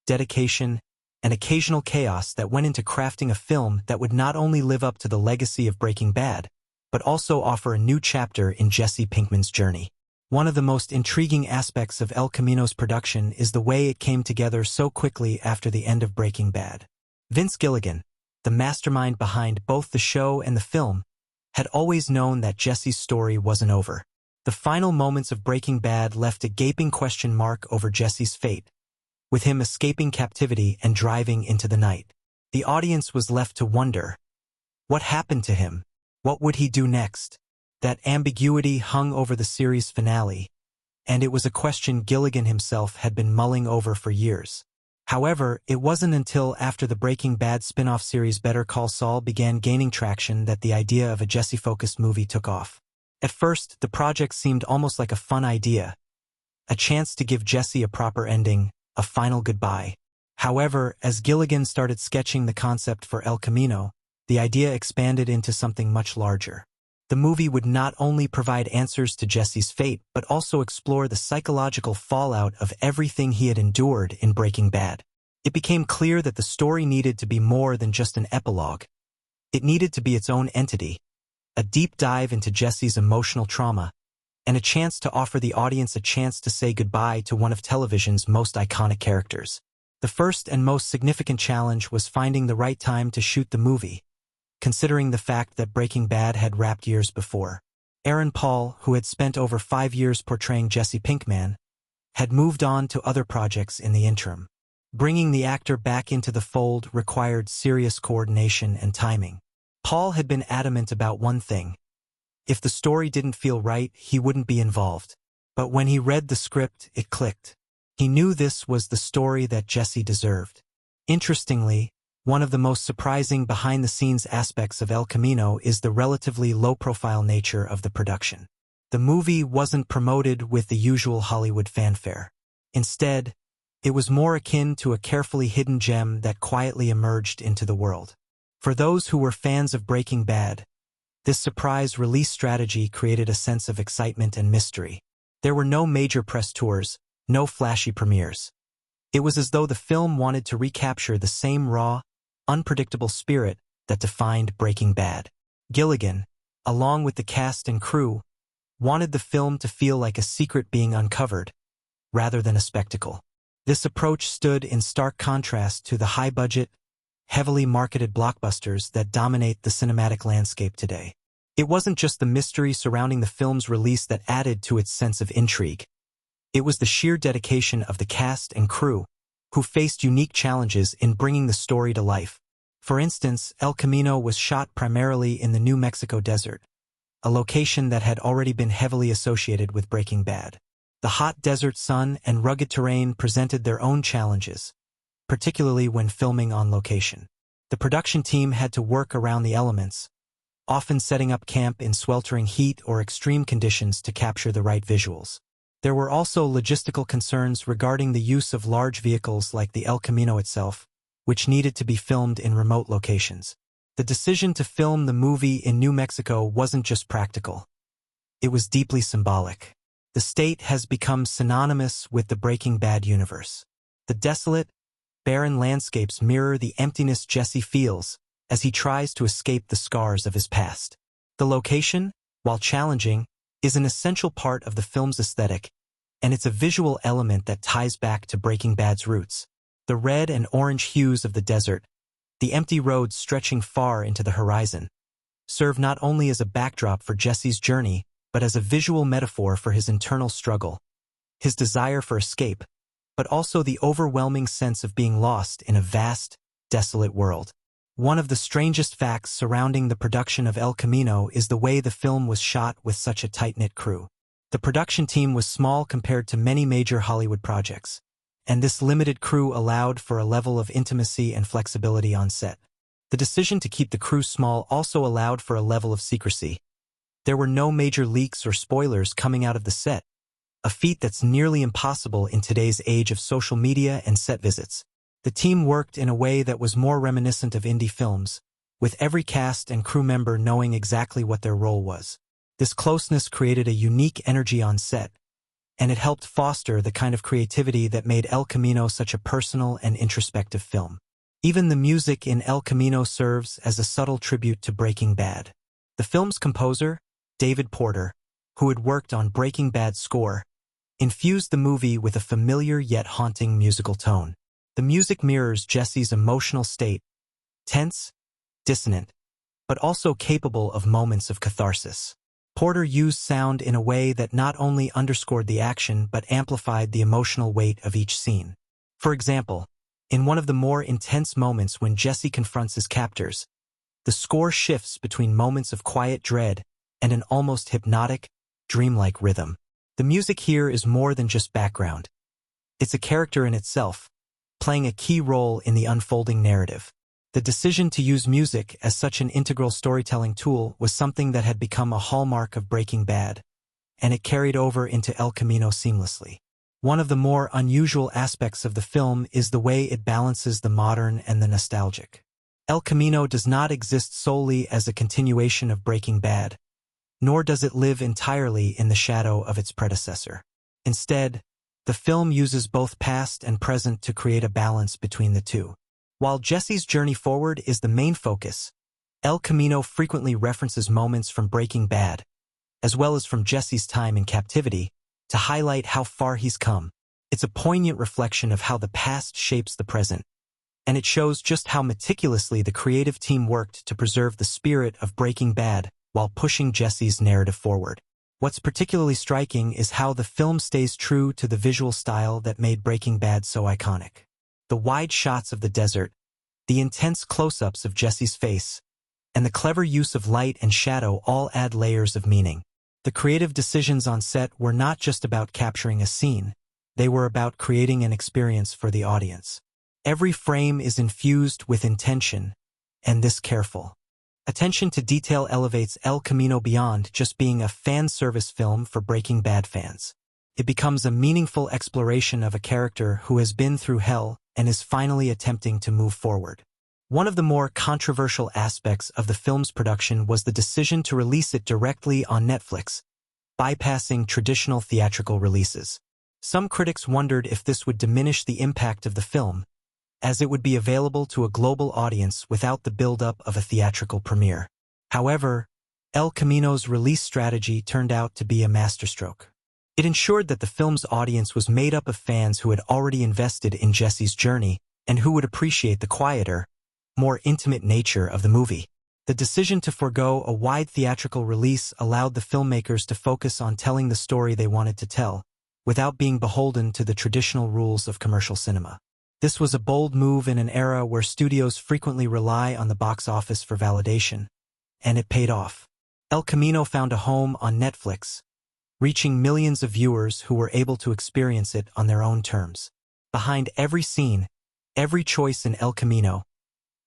dedication, and occasional chaos that went into crafting a film that would not only live up to the legacy of Breaking Bad, but also offer a new chapter in Jesse Pinkman's journey. One of the most intriguing aspects of El Camino's production is the way it came together so quickly after the end of Breaking Bad. Vince Gilligan, the mastermind behind both the show and the film, had always known that Jesse's story wasn't over. The final moments of Breaking Bad left a gaping question mark over Jesse's fate, with him escaping captivity and driving into the night. The audience was left to wonder, what happened to him? What would he do next? That ambiguity hung over the series finale, and it was a question Gilligan himself had been mulling over for years. However, it wasn't until after the Breaking Bad spin-off series Better Call Saul began gaining traction that the idea of a Jesse-focused movie took off. At first, the project seemed almost like a fun idea, a chance to give Jesse a proper ending, a final goodbye. However, as Gilligan started sketching the concept for El Camino, the idea expanded into something much larger. The movie would not only provide answers to Jesse's fate, but also explore the psychological fallout of everything he had endured in Breaking Bad. It became clear that the story needed to be more than just an epilogue. It needed to be its own entity, a deep dive into Jesse's emotional trauma, and a chance to offer the audience a chance to say goodbye to one of television's most iconic characters. The first and most significant challenge was finding the right time to shoot the movie, considering the fact that Breaking Bad had wrapped years before. Aaron Paul, who had spent over 5 years portraying Jesse Pinkman, had moved on to other projects in the interim. Bringing the actor back into the fold required serious coordination and timing. Paul had been adamant about one thing: If the story didn't feel right, he wouldn't be involved. But when he read the script, it clicked. He knew this was the story that Jesse deserved. Interestingly, one of the most surprising behind-the-scenes aspects of El Camino is the relatively low-profile nature of the production. The movie wasn't promoted with the usual Hollywood fanfare. Instead, it was more akin to a carefully hidden gem that quietly emerged into the world. For those who were fans of Breaking Bad, this surprise release strategy created a sense of excitement and mystery. There were no major press tours, no flashy premieres. It was as though the film wanted to recapture the same raw, unpredictable spirit that defined Breaking Bad. Gilligan, along with the cast and crew, wanted the film to feel like a secret being uncovered, rather than a spectacle. This approach stood in stark contrast to the high-budget, heavily marketed blockbusters that dominate the cinematic landscape today. It wasn't just the mystery surrounding the film's release that added to its sense of intrigue. It was the sheer dedication of the cast and crew, who faced unique challenges in bringing the story to life. For instance, El Camino was shot primarily in the New Mexico desert, a location that had already been heavily associated with Breaking Bad. The hot desert sun and rugged terrain presented their own challenges, particularly when filming on location. The production team had to work around the elements, often setting up camp in sweltering heat or extreme conditions to capture the right visuals. There were also logistical concerns regarding the use of large vehicles like the El Camino itself, which needed to be filmed in remote locations. The decision to film the movie in New Mexico wasn't just practical. It was deeply symbolic. The state has become synonymous with the Breaking Bad universe. The desolate, barren landscapes mirror the emptiness Jesse feels as he tries to escape the scars of his past. The location, while challenging, is an essential part of the film's aesthetic, and it's a visual element that ties back to Breaking Bad's roots. The red and orange hues of the desert, the empty roads stretching far into the horizon, serve not only as a backdrop for Jesse's journey, but as a visual metaphor for his internal struggle, his desire for escape, but also the overwhelming sense of being lost in a vast, desolate world. One of the strangest facts surrounding the production of El Camino is the way the film was shot with such a tight-knit crew. The production team was small compared to many major Hollywood projects, and this limited crew allowed for a level of intimacy and flexibility on set. The decision to keep the crew small also allowed for a level of secrecy. There were no major leaks or spoilers coming out of the set, a feat that's nearly impossible in today's age of social media and set visits. The team worked in a way that was more reminiscent of indie films, with every cast and crew member knowing exactly what their role was. This closeness created a unique energy on set, and it helped foster the kind of creativity that made El Camino such a personal and introspective film. Even the music in El Camino serves as a subtle tribute to Breaking Bad. The film's composer, David Porter, who had worked on Breaking Bad's score, infused the movie with a familiar yet haunting musical tone. The music mirrors Jesse's emotional state, tense, dissonant, but also capable of moments of catharsis. Porter used sound in a way that not only underscored the action but amplified the emotional weight of each scene. For example, in one of the more intense moments when Jesse confronts his captors, the score shifts between moments of quiet dread and an almost hypnotic, dreamlike rhythm. The music here is more than just background. It's a character in itself, playing a key role in the unfolding narrative. The decision to use music as such an integral storytelling tool was something that had become a hallmark of Breaking Bad, and it carried over into El Camino seamlessly. One of the more unusual aspects of the film is the way it balances the modern and the nostalgic. El Camino does not exist solely as a continuation of Breaking Bad, nor does it live entirely in the shadow of its predecessor. Instead, the film uses both past and present to create a balance between the two. While Jesse's journey forward is the main focus, El Camino frequently references moments from Breaking Bad, as well as from Jesse's time in captivity, to highlight how far he's come. It's a poignant reflection of how the past shapes the present, and it shows just how meticulously the creative team worked to preserve the spirit of Breaking Bad while pushing Jesse's narrative forward. What's particularly striking is how the film stays true to the visual style that made Breaking Bad so iconic. The wide shots of the desert, the intense close-ups of Jesse's face, and the clever use of light and shadow all add layers of meaning. The creative decisions on set were not just about capturing a scene, they were about creating an experience for the audience. Every frame is infused with intention, and this careful attention to detail elevates El Camino beyond just being a fan service film for Breaking Bad fans. It becomes a meaningful exploration of a character who has been through hell and is finally attempting to move forward. One of the more controversial aspects of the film's production was the decision to release it directly on Netflix, bypassing traditional theatrical releases. Some critics wondered if this would diminish the impact of the film, as it would be available to a global audience without the build-up of a theatrical premiere. However, El Camino's release strategy turned out to be a masterstroke. It ensured that the film's audience was made up of fans who had already invested in Jesse's journey and who would appreciate the quieter, more intimate nature of the movie. The decision to forego a wide theatrical release allowed the filmmakers to focus on telling the story they wanted to tell, without being beholden to the traditional rules of commercial cinema. This was a bold move in an era where studios frequently rely on the box office for validation, and it paid off. El Camino found a home on Netflix, reaching millions of viewers who were able to experience it on their own terms. Behind every scene, every choice in El Camino,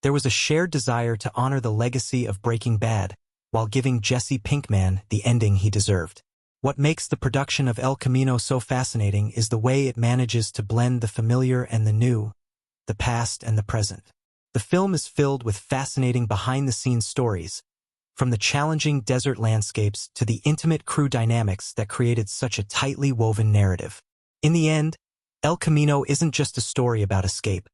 there was a shared desire to honor the legacy of Breaking Bad while giving Jesse Pinkman the ending he deserved. What makes the production of El Camino so fascinating is the way it manages to blend the familiar and the new, the past and the present. The film is filled with fascinating behind-the-scenes stories, from the challenging desert landscapes to the intimate crew dynamics that created such a tightly woven narrative. In the end, El Camino isn't just a story about escape.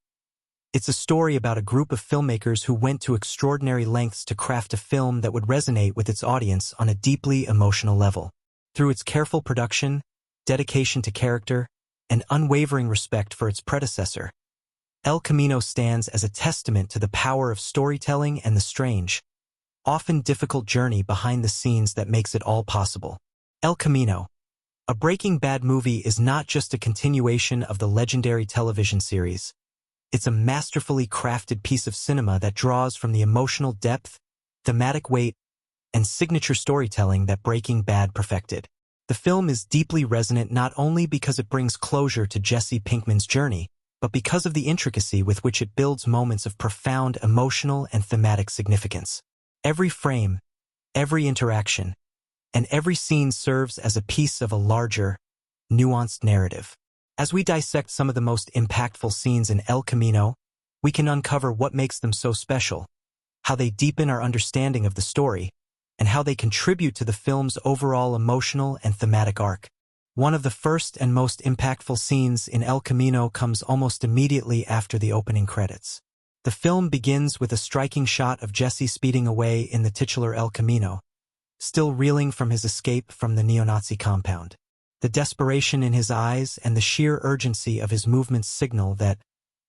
It's a story about a group of filmmakers who went to extraordinary lengths to craft a film that would resonate with its audience on a deeply emotional level. Through its careful production, dedication to character, and unwavering respect for its predecessor, El Camino stands as a testament to the power of storytelling and the strange, often difficult journey behind the scenes that makes it all possible. El Camino, a Breaking Bad movie, is not just a continuation of the legendary television series. It's a masterfully crafted piece of cinema that draws from the emotional depth, thematic weight, and signature storytelling that Breaking Bad perfected. The film is deeply resonant not only because it brings closure to Jesse Pinkman's journey, but because of the intricacy with which it builds moments of profound emotional and thematic significance. Every frame, every interaction, and every scene serves as a piece of a larger, nuanced narrative. As we dissect some of the most impactful scenes in El Camino, we can uncover what makes them so special, how they deepen our understanding of the story, and how they contribute to the film's overall emotional and thematic arc. One of the first and most impactful scenes in El Camino comes almost immediately after the opening credits. The film begins with a striking shot of Jesse speeding away in the titular El Camino, still reeling from his escape from the neo-Nazi compound. The desperation in his eyes and the sheer urgency of his movements signal that,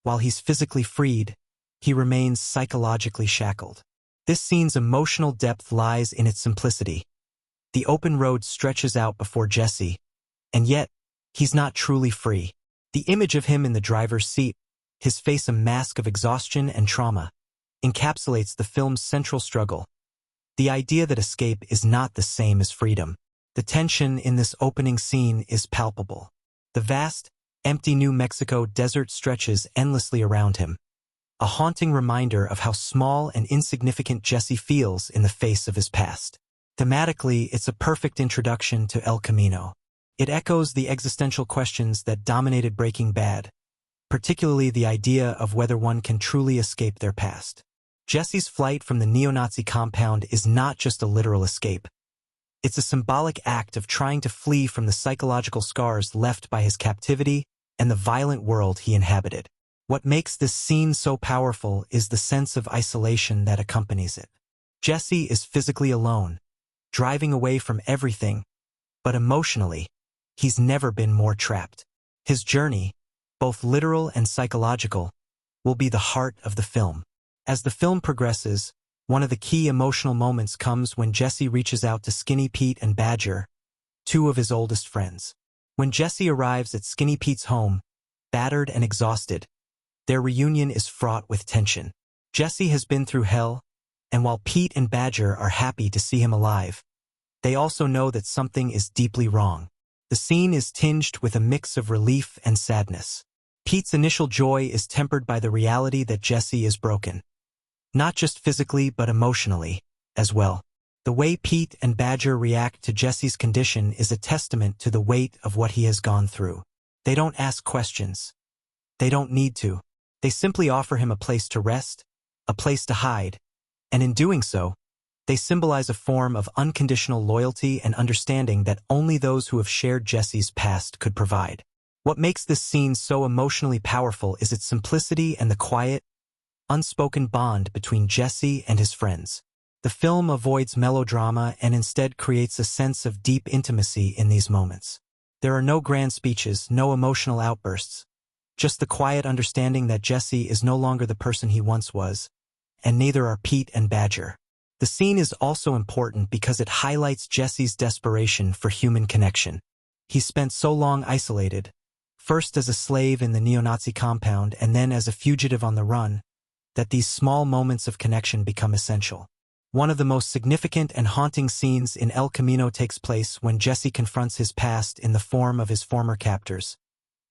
while he's physically freed, he remains psychologically shackled. This scene's emotional depth lies in its simplicity. The open road stretches out before Jesse, and yet, he's not truly free. The image of him in the driver's seat, his face a mask of exhaustion and trauma, encapsulates the film's central struggle. The idea that escape is not the same as freedom. The tension in this opening scene is palpable. The vast, empty New Mexico desert stretches endlessly around him, a haunting reminder of how small and insignificant Jesse feels in the face of his past. Thematically, it's a perfect introduction to El Camino. It echoes the existential questions that dominated Breaking Bad, particularly the idea of whether one can truly escape their past. Jesse's flight from the neo-Nazi compound is not just a literal escape. It's a symbolic act of trying to flee from the psychological scars left by his captivity and the violent world he inhabited. What makes this scene so powerful is the sense of isolation that accompanies it. Jesse is physically alone, driving away from everything, but emotionally, he's never been more trapped. His journey, both literal and psychological, will be the heart of the film. As the film progresses, one of the key emotional moments comes when Jesse reaches out to Skinny Pete and Badger, two of his oldest friends. When Jesse arrives at Skinny Pete's home, battered and exhausted, their reunion is fraught with tension. Jesse has been through hell, And while Pete and Badger are happy to see him alive, they also know that something is deeply wrong. The scene is tinged with a mix of relief and sadness. Pete's initial joy is tempered by the reality that Jesse is broken. Not just physically but emotionally, as well. The way Pete and Badger react to Jesse's condition is a testament to the weight of what he has gone through. They don't ask questions. They don't need to. They simply offer him a place to rest, a place to hide, and in doing so, they symbolize a form of unconditional loyalty and understanding that only those who have shared Jesse's past could provide. What makes this scene so emotionally powerful is its simplicity and the quiet, unspoken bond between Jesse and his friends. The film avoids melodrama and instead creates a sense of deep intimacy in these moments. There are no grand speeches, no emotional outbursts, just the quiet understanding that Jesse is no longer the person he once was, and neither are Pete and Badger. The scene is also important because it highlights Jesse's desperation for human connection. He spent so long isolated, first as a slave in the neo-Nazi compound and then as a fugitive on the run, that these small moments of connection become essential. One of the most significant and haunting scenes in El Camino takes place when Jesse confronts his past in the form of his former captors,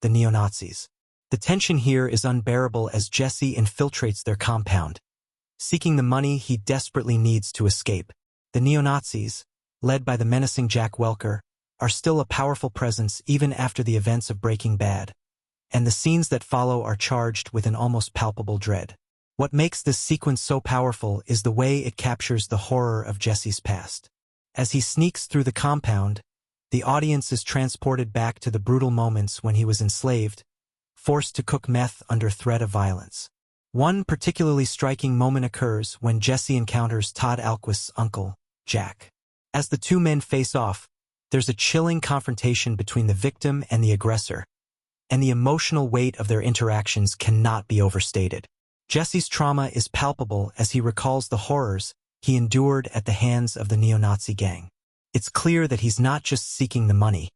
the neo-Nazis. The tension here is unbearable as Jesse infiltrates their compound, seeking the money he desperately needs to escape. The neo-Nazis, led by the menacing Jack Welker, are still a powerful presence even after the events of Breaking Bad, and the scenes that follow are charged with an almost palpable dread. What makes this sequence so powerful is the way it captures the horror of Jesse's past. As he sneaks through the compound, the audience is transported back to the brutal moments when he was enslaved, forced to cook meth under threat of violence. One particularly striking moment occurs when Jesse encounters Todd Alquist's uncle, Jack. As the two men face off, there's a chilling confrontation between the victim and the aggressor, and the emotional weight of their interactions cannot be overstated. Jesse's trauma is palpable as he recalls the horrors he endured at the hands of the neo-Nazi gang. It's clear that he's not just seeking the money.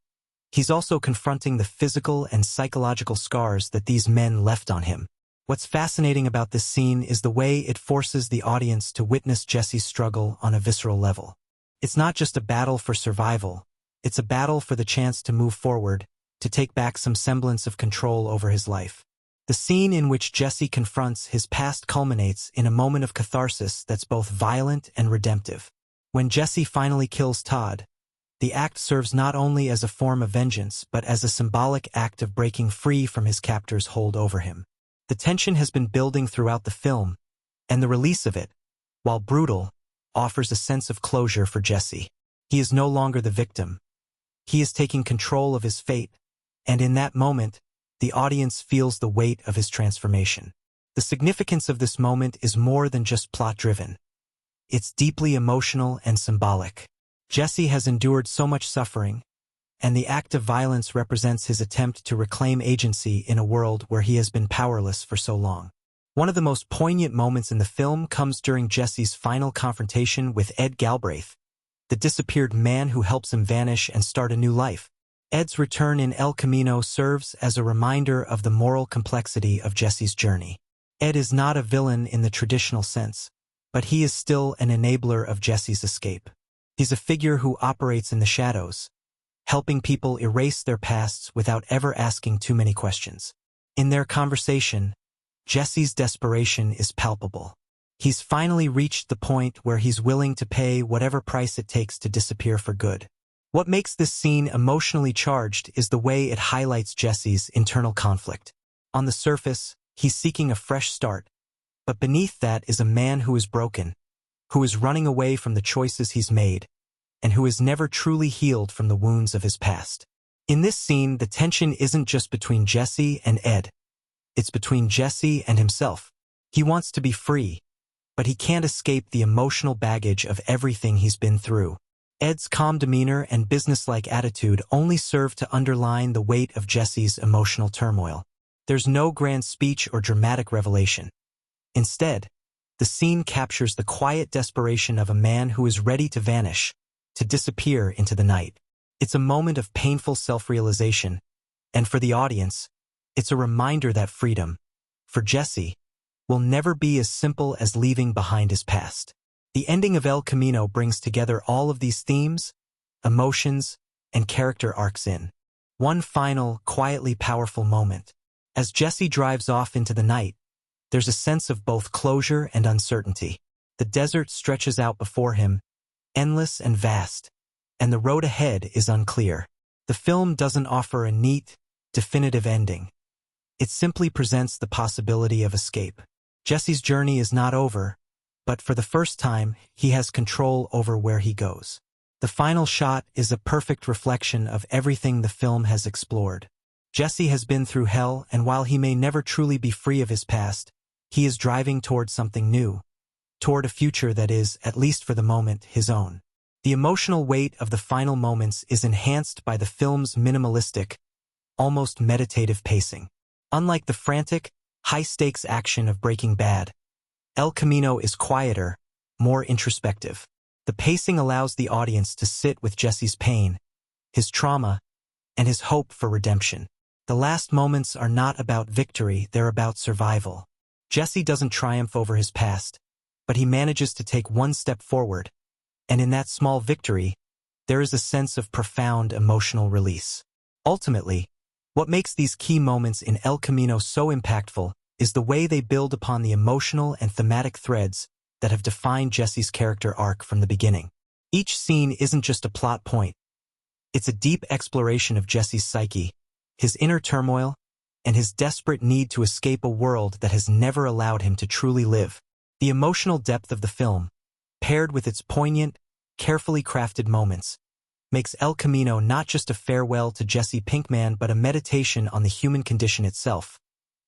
He's also confronting the physical and psychological scars that these men left on him. What's fascinating about this scene is the way it forces the audience to witness Jesse's struggle on a visceral level. It's not just a battle for survival, it's a battle for the chance to move forward, to take back some semblance of control over his life. The scene in which Jesse confronts his past culminates in a moment of catharsis that's both violent and redemptive. When Jesse finally kills Todd, the act serves not only as a form of vengeance but as a symbolic act of breaking free from his captor's hold over him. The tension has been building throughout the film, and the release of it, while brutal, offers a sense of closure for Jesse. He is no longer the victim. He is taking control of his fate, and in that moment, the audience feels the weight of his transformation. The significance of this moment is more than just plot-driven. It's deeply emotional and symbolic. Jesse has endured so much suffering, and the act of violence represents his attempt to reclaim agency in a world where he has been powerless for so long. One of the most poignant moments in the film comes during Jesse's final confrontation with Ed Galbraith, the disappeared man who helps him vanish and start a new life. Ed's return in El Camino serves as a reminder of the moral complexity of Jesse's journey. Ed is not a villain in the traditional sense, but he is still an enabler of Jesse's escape. He's a figure who operates in the shadows, helping people erase their pasts without ever asking too many questions. In their conversation, Jesse's desperation is palpable. He's finally reached the point where he's willing to pay whatever price it takes to disappear for good. What makes this scene emotionally charged is the way it highlights Jesse's internal conflict. On the surface, he's seeking a fresh start, but beneath that is a man who is broken, who is running away from the choices he's made, and who has never truly healed from the wounds of his past. In this scene, the tension isn't just between Jesse and Ed. It's between Jesse and himself. He wants to be free, but he can't escape the emotional baggage of everything he's been through. Ed's calm demeanor and businesslike attitude only serve to underline the weight of Jesse's emotional turmoil. There's no grand speech or dramatic revelation. Instead, the scene captures the quiet desperation of a man who is ready to vanish, to disappear into the night. It's a moment of painful self-realization, and for the audience, it's a reminder that freedom, for Jesse, will never be as simple as leaving behind his past. The ending of El Camino brings together all of these themes, emotions, and character arcs in one final, quietly powerful moment. As Jesse drives off into the night, there's a sense of both closure and uncertainty. The desert stretches out before him, endless and vast, and the road ahead is unclear. The film doesn't offer a neat, definitive ending. It simply presents the possibility of escape. Jesse's journey is not over, but for the first time, he has control over where he goes. The final shot is a perfect reflection of everything the film has explored. Jesse has been through hell, and while he may never truly be free of his past, he is driving toward something new, toward a future that is, at least for the moment, his own. The emotional weight of the final moments is enhanced by the film's minimalistic, almost meditative pacing. Unlike the frantic, high-stakes action of Breaking Bad, El Camino is quieter, more introspective. The pacing allows the audience to sit with Jesse's pain, his trauma, and his hope for redemption. The last moments are not about victory, they're about survival. Jesse doesn't triumph over his past, but he manages to take one step forward, and in that small victory, there is a sense of profound emotional release. Ultimately, what makes these key moments in El Camino so impactful is the way they build upon the emotional and thematic threads that have defined Jesse's character arc from the beginning. Each scene isn't just a plot point. It's a deep exploration of Jesse's psyche, his inner turmoil, and his desperate need to escape a world that has never allowed him to truly live. The emotional depth of the film, paired with its poignant, carefully crafted moments, makes El Camino not just a farewell to Jesse Pinkman but a meditation on the human condition itself,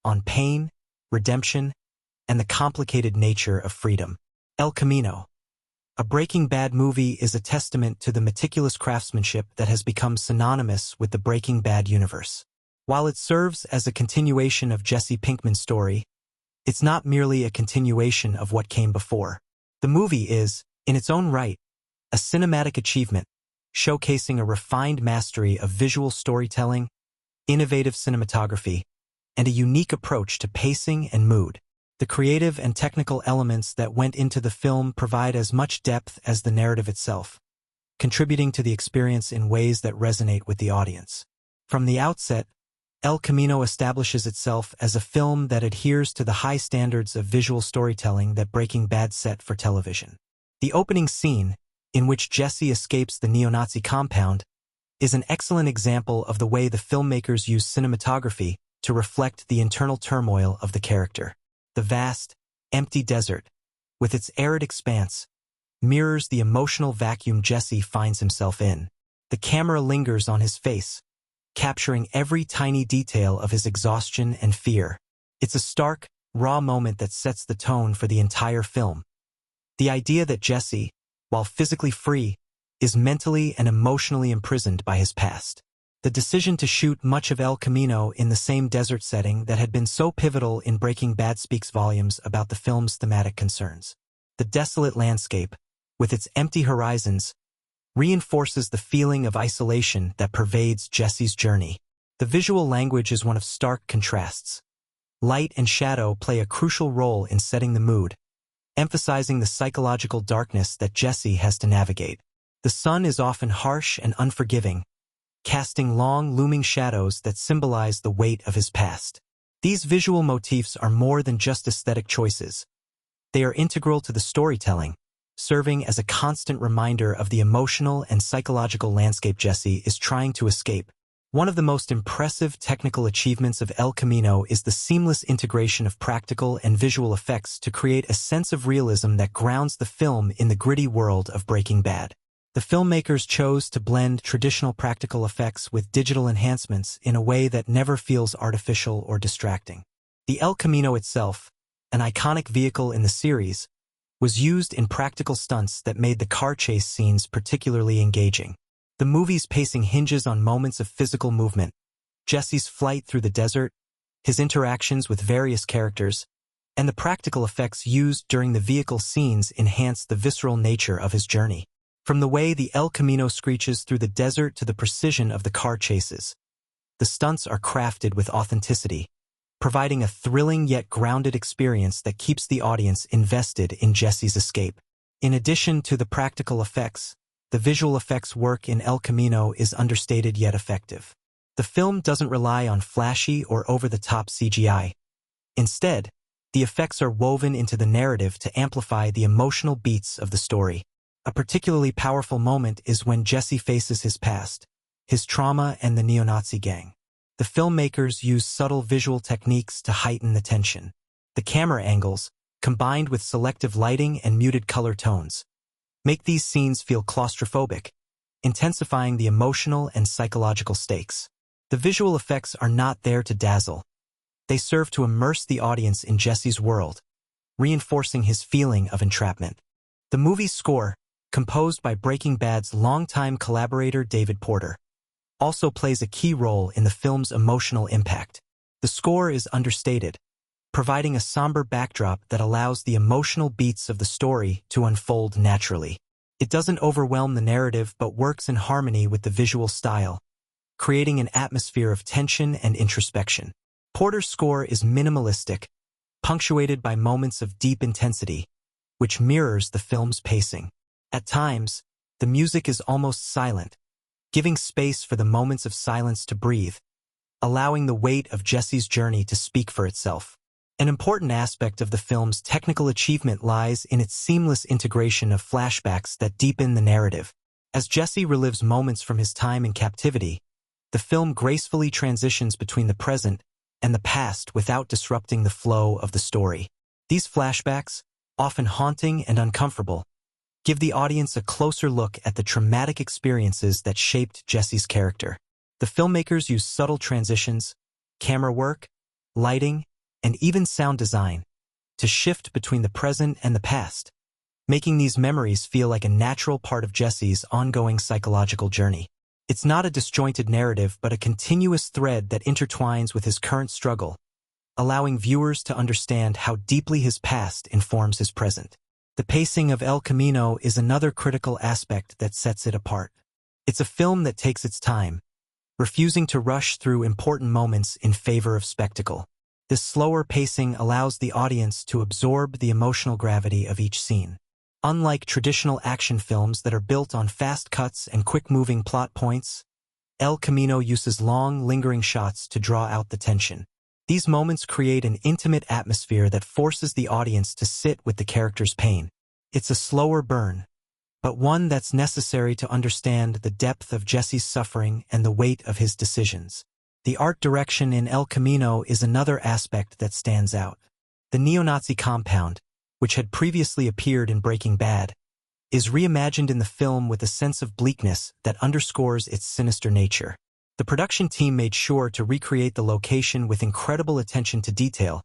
on pain, redemption, and the complicated nature of freedom. El Camino, a Breaking Bad movie, is a testament to the meticulous craftsmanship that has become synonymous with the Breaking Bad universe. While it serves as a continuation of Jesse Pinkman's story, it's not merely a continuation of what came before. The movie is, in its own right, a cinematic achievement, showcasing a refined mastery of visual storytelling, innovative cinematography, and a unique approach to pacing and mood. The creative and technical elements that went into the film provide as much depth as the narrative itself, contributing to the experience in ways that resonate with the audience. From the outset, El Camino establishes itself as a film that adheres to the high standards of visual storytelling that Breaking Bad set for television. The opening scene, in which Jesse escapes the neo-Nazi compound, is an excellent example of the way the filmmakers use cinematography to reflect the internal turmoil of the character. The vast, empty desert, with its arid expanse, mirrors the emotional vacuum Jesse finds himself in. The camera lingers on his face, capturing every tiny detail of his exhaustion and fear. It's a stark, raw moment that sets the tone for the entire film. The idea that Jesse, while physically free, is mentally and emotionally imprisoned by his past. The decision to shoot much of El Camino in the same desert setting that had been so pivotal in Breaking Bad speaks volumes about the film's thematic concerns. The desolate landscape, with its empty horizons, reinforces the feeling of isolation that pervades Jesse's journey. The visual language is one of stark contrasts. Light and shadow play a crucial role in setting the mood, emphasizing the psychological darkness that Jesse has to navigate. The sun is often harsh and unforgiving, casting long, looming shadows that symbolize the weight of his past. These visual motifs are more than just aesthetic choices. They are integral to the storytelling, serving as a constant reminder of the emotional and psychological landscape Jesse is trying to escape. One of the most impressive technical achievements of El Camino is the seamless integration of practical and visual effects to create a sense of realism that grounds the film in the gritty world of Breaking Bad. The filmmakers chose to blend traditional practical effects with digital enhancements in a way that never feels artificial or distracting. The El Camino itself, an iconic vehicle in the series, was used in practical stunts that made the car chase scenes particularly engaging. The movie's pacing hinges on moments of physical movement, Jesse's flight through the desert, his interactions with various characters, and the practical effects used during the vehicle scenes enhance the visceral nature of his journey. From the way the El Camino screeches through the desert to the precision of the car chases, the stunts are crafted with authenticity, providing a thrilling yet grounded experience that keeps the audience invested in Jesse's escape. In addition to the practical effects, the visual effects work in El Camino is understated yet effective. The film doesn't rely on flashy or over-the-top CGI. Instead, the effects are woven into the narrative to amplify the emotional beats of the story. A particularly powerful moment is when Jesse faces his past, his trauma, and the neo-Nazi gang. The filmmakers use subtle visual techniques to heighten the tension. The camera angles, combined with selective lighting and muted color tones, make these scenes feel claustrophobic, intensifying the emotional and psychological stakes. The visual effects are not there to dazzle. They serve to immerse the audience in Jesse's world, reinforcing his feeling of entrapment. The movie's score, composed by Breaking Bad's longtime collaborator David Porter, also plays a key role in the film's emotional impact. The score is understated, providing a somber backdrop that allows the emotional beats of the story to unfold naturally. It doesn't overwhelm the narrative but works in harmony with the visual style, creating an atmosphere of tension and introspection. Porter's score is minimalistic, punctuated by moments of deep intensity, which mirrors the film's pacing. At times, the music is almost silent, giving space for the moments of silence to breathe, allowing the weight of Jesse's journey to speak for itself. An important aspect of the film's technical achievement lies in its seamless integration of flashbacks that deepen the narrative. As Jesse relives moments from his time in captivity, the film gracefully transitions between the present and the past without disrupting the flow of the story. These flashbacks, often haunting and uncomfortable, give the audience a closer look at the traumatic experiences that shaped Jesse's character. The filmmakers use subtle transitions, camera work, lighting, and even sound design to shift between the present and the past, making these memories feel like a natural part of Jesse's ongoing psychological journey. It's not a disjointed narrative but a continuous thread that intertwines with his current struggle, allowing viewers to understand how deeply his past informs his present. The pacing of El Camino is another critical aspect that sets it apart. It's a film that takes its time, refusing to rush through important moments in favor of spectacle. This slower pacing allows the audience to absorb the emotional gravity of each scene. Unlike traditional action films that are built on fast cuts and quick-moving plot points, El Camino uses long, lingering shots to draw out the tension. These moments create an intimate atmosphere that forces the audience to sit with the character's pain. It's a slower burn, but one that's necessary to understand the depth of Jesse's suffering and the weight of his decisions. The art direction in El Camino is another aspect that stands out. The neo-Nazi compound, which had previously appeared in Breaking Bad, is reimagined in the film with a sense of bleakness that underscores its sinister nature. The production team made sure to recreate the location with incredible attention to detail,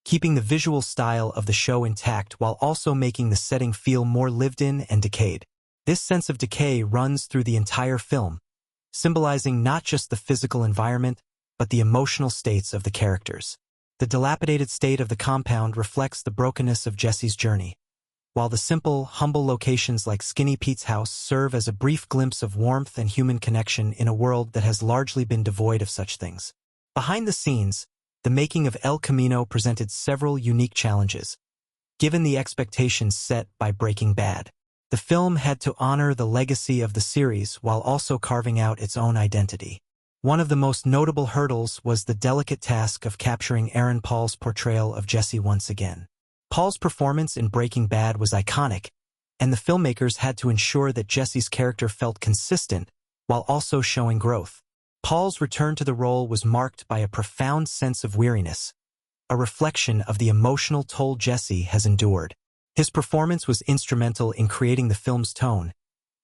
keeping the visual style of the show intact while also making the setting feel more lived in and decayed. This sense of decay runs through the entire film, symbolizing not just the physical environment, but the emotional states of the characters. The dilapidated state of the compound reflects the brokenness of Jesse's journey, while the simple, humble locations like Skinny Pete's house serve as a brief glimpse of warmth and human connection in a world that has largely been devoid of such things. Behind the scenes, the making of El Camino presented several unique challenges. Given the expectations set by Breaking Bad, the film had to honor the legacy of the series while also carving out its own identity. One of the most notable hurdles was the delicate task of capturing Aaron Paul's portrayal of Jesse once again. Paul's performance in Breaking Bad was iconic, and the filmmakers had to ensure that Jesse's character felt consistent while also showing growth. Paul's return to the role was marked by a profound sense of weariness, a reflection of the emotional toll Jesse has endured. His performance was instrumental in creating the film's tone,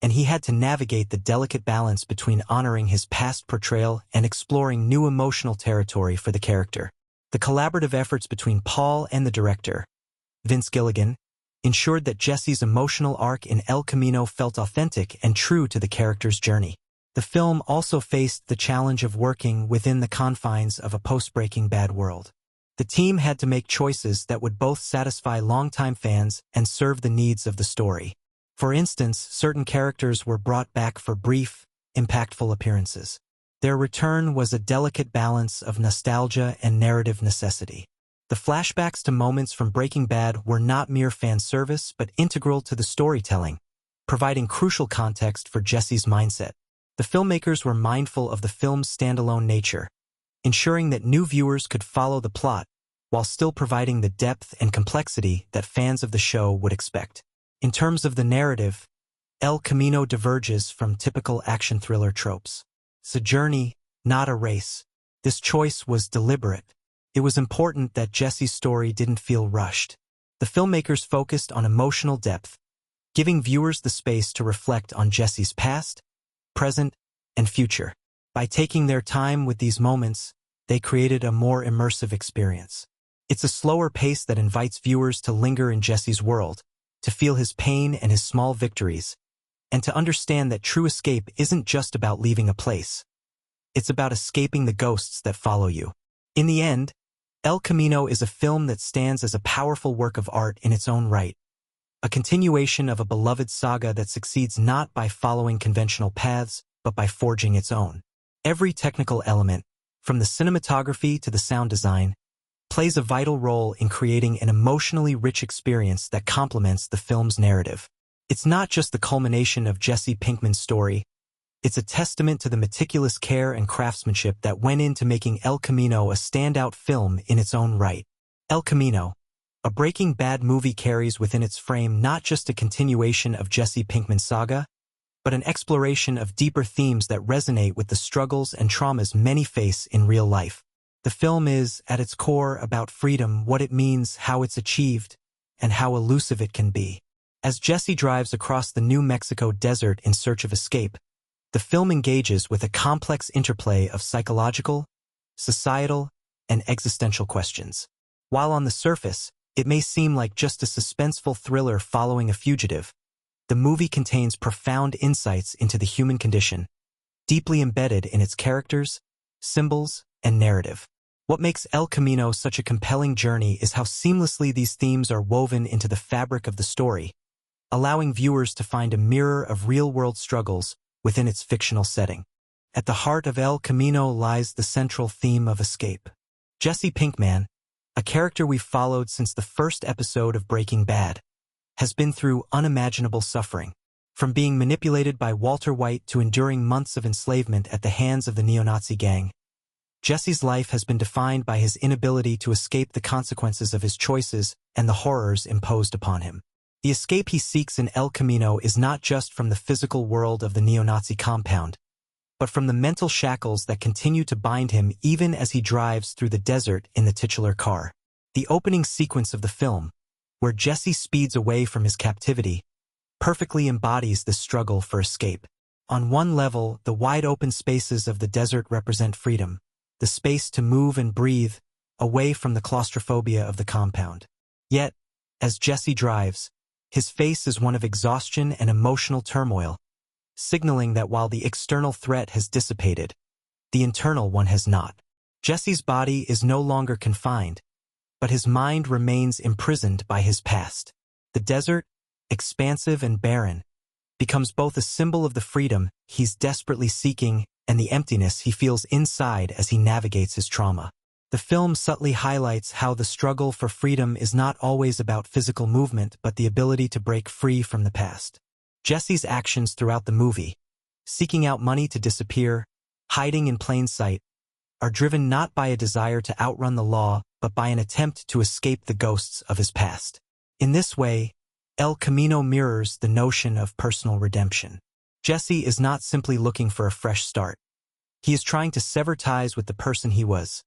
and he had to navigate the delicate balance between honoring his past portrayal and exploring new emotional territory for the character. The collaborative efforts between Paul and the director, Vince Gilligan, ensured that Jesse's emotional arc in El Camino felt authentic and true to the character's journey. The film also faced the challenge of working within the confines of a post-Breaking Bad world. The team had to make choices that would both satisfy longtime fans and serve the needs of the story. For instance, certain characters were brought back for brief, impactful appearances. Their return was a delicate balance of nostalgia and narrative necessity. The flashbacks to moments from Breaking Bad were not mere fan service but integral to the storytelling, providing crucial context for Jesse's mindset. The filmmakers were mindful of the film's standalone nature, ensuring that new viewers could follow the plot while still providing the depth and complexity that fans of the show would expect. In terms of the narrative, El Camino diverges from typical action thriller tropes. It's a journey, not a race. This choice was deliberate. It was important that Jesse's story didn't feel rushed. The filmmakers focused on emotional depth, giving viewers the space to reflect on Jesse's past, present, and future. By taking their time with these moments, they created a more immersive experience. It's a slower pace that invites viewers to linger in Jesse's world, to feel his pain and his small victories, and to understand that true escape isn't just about leaving a place. It's about escaping the ghosts that follow you. In the end, El Camino is a film that stands as a powerful work of art in its own right, a continuation of a beloved saga that succeeds not by following conventional paths, but by forging its own. Every technical element, from the cinematography to the sound design, plays a vital role in creating an emotionally rich experience that complements the film's narrative. It's not just the culmination of Jesse Pinkman's story, it's a testament to the meticulous care and craftsmanship that went into making El Camino a standout film in its own right. El Camino, a Breaking Bad movie, carries within its frame not just a continuation of Jesse Pinkman's saga, but an exploration of deeper themes that resonate with the struggles and traumas many face in real life. The film is, at its core, about freedom, what it means, how it's achieved, and how elusive it can be. As Jesse drives across the New Mexico desert in search of escape, the film engages with a complex interplay of psychological, societal, and existential questions. While on the surface, it may seem like just a suspenseful thriller following a fugitive, the movie contains profound insights into the human condition, deeply embedded in its characters, symbols, and narrative. What makes El Camino such a compelling journey is how seamlessly these themes are woven into the fabric of the story, allowing viewers to find a mirror of real-world struggles within its fictional setting. At the heart of El Camino lies the central theme of escape. Jesse Pinkman, a character we've followed since the first episode of Breaking Bad, has been through unimaginable suffering, from being manipulated by Walter White to enduring months of enslavement at the hands of the neo-Nazi gang. Jesse's life has been defined by his inability to escape the consequences of his choices and the horrors imposed upon him. The escape he seeks in El Camino is not just from the physical world of the neo-Nazi compound, but from the mental shackles that continue to bind him even as he drives through the desert in the titular car. The opening sequence of the film, where Jesse speeds away from his captivity, perfectly embodies this struggle for escape. On one level, the wide-open spaces of the desert represent freedom, the space to move and breathe away from the claustrophobia of the compound. Yet, as Jesse drives, his face is one of exhaustion and emotional turmoil, signaling that while the external threat has dissipated, the internal one has not. Jesse's body is no longer confined, but his mind remains imprisoned by his past. The desert, expansive and barren, becomes both a symbol of the freedom he's desperately seeking and the emptiness he feels inside as he navigates his trauma. The film subtly highlights how the struggle for freedom is not always about physical movement but the ability to break free from the past. Jesse's actions throughout the movie, seeking out money to disappear, hiding in plain sight, are driven not by a desire to outrun the law but by an attempt to escape the ghosts of his past. In this way, El Camino mirrors the notion of personal redemption. Jesse is not simply looking for a fresh start. He is trying to sever ties with the person he was.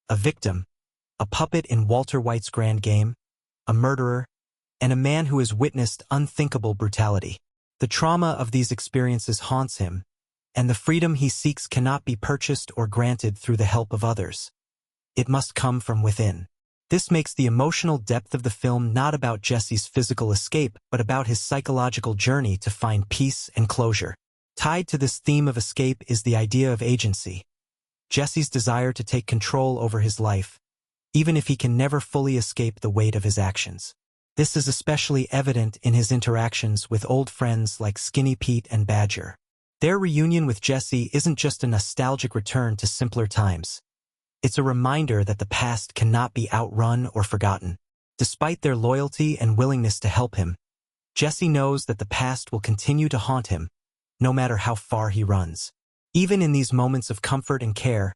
A victim, a puppet in Walter White's grand game, a murderer, and a man who has witnessed unthinkable brutality. The trauma of these experiences haunts him, and the freedom he seeks cannot be purchased or granted through the help of others. It must come from within. This makes the emotional depth of the film not about Jesse's physical escape, but about his psychological journey to find peace and closure. Tied to this theme of escape is the idea of agency. Jesse's desire to take control over his life, even if he can never fully escape the weight of his actions. This is especially evident in his interactions with old friends like Skinny Pete and Badger. Their reunion with Jesse isn't just a nostalgic return to simpler times. It's a reminder that the past cannot be outrun or forgotten. Despite their loyalty and willingness to help him, Jesse knows that the past will continue to haunt him, no matter how far he runs. Even in these moments of comfort and care,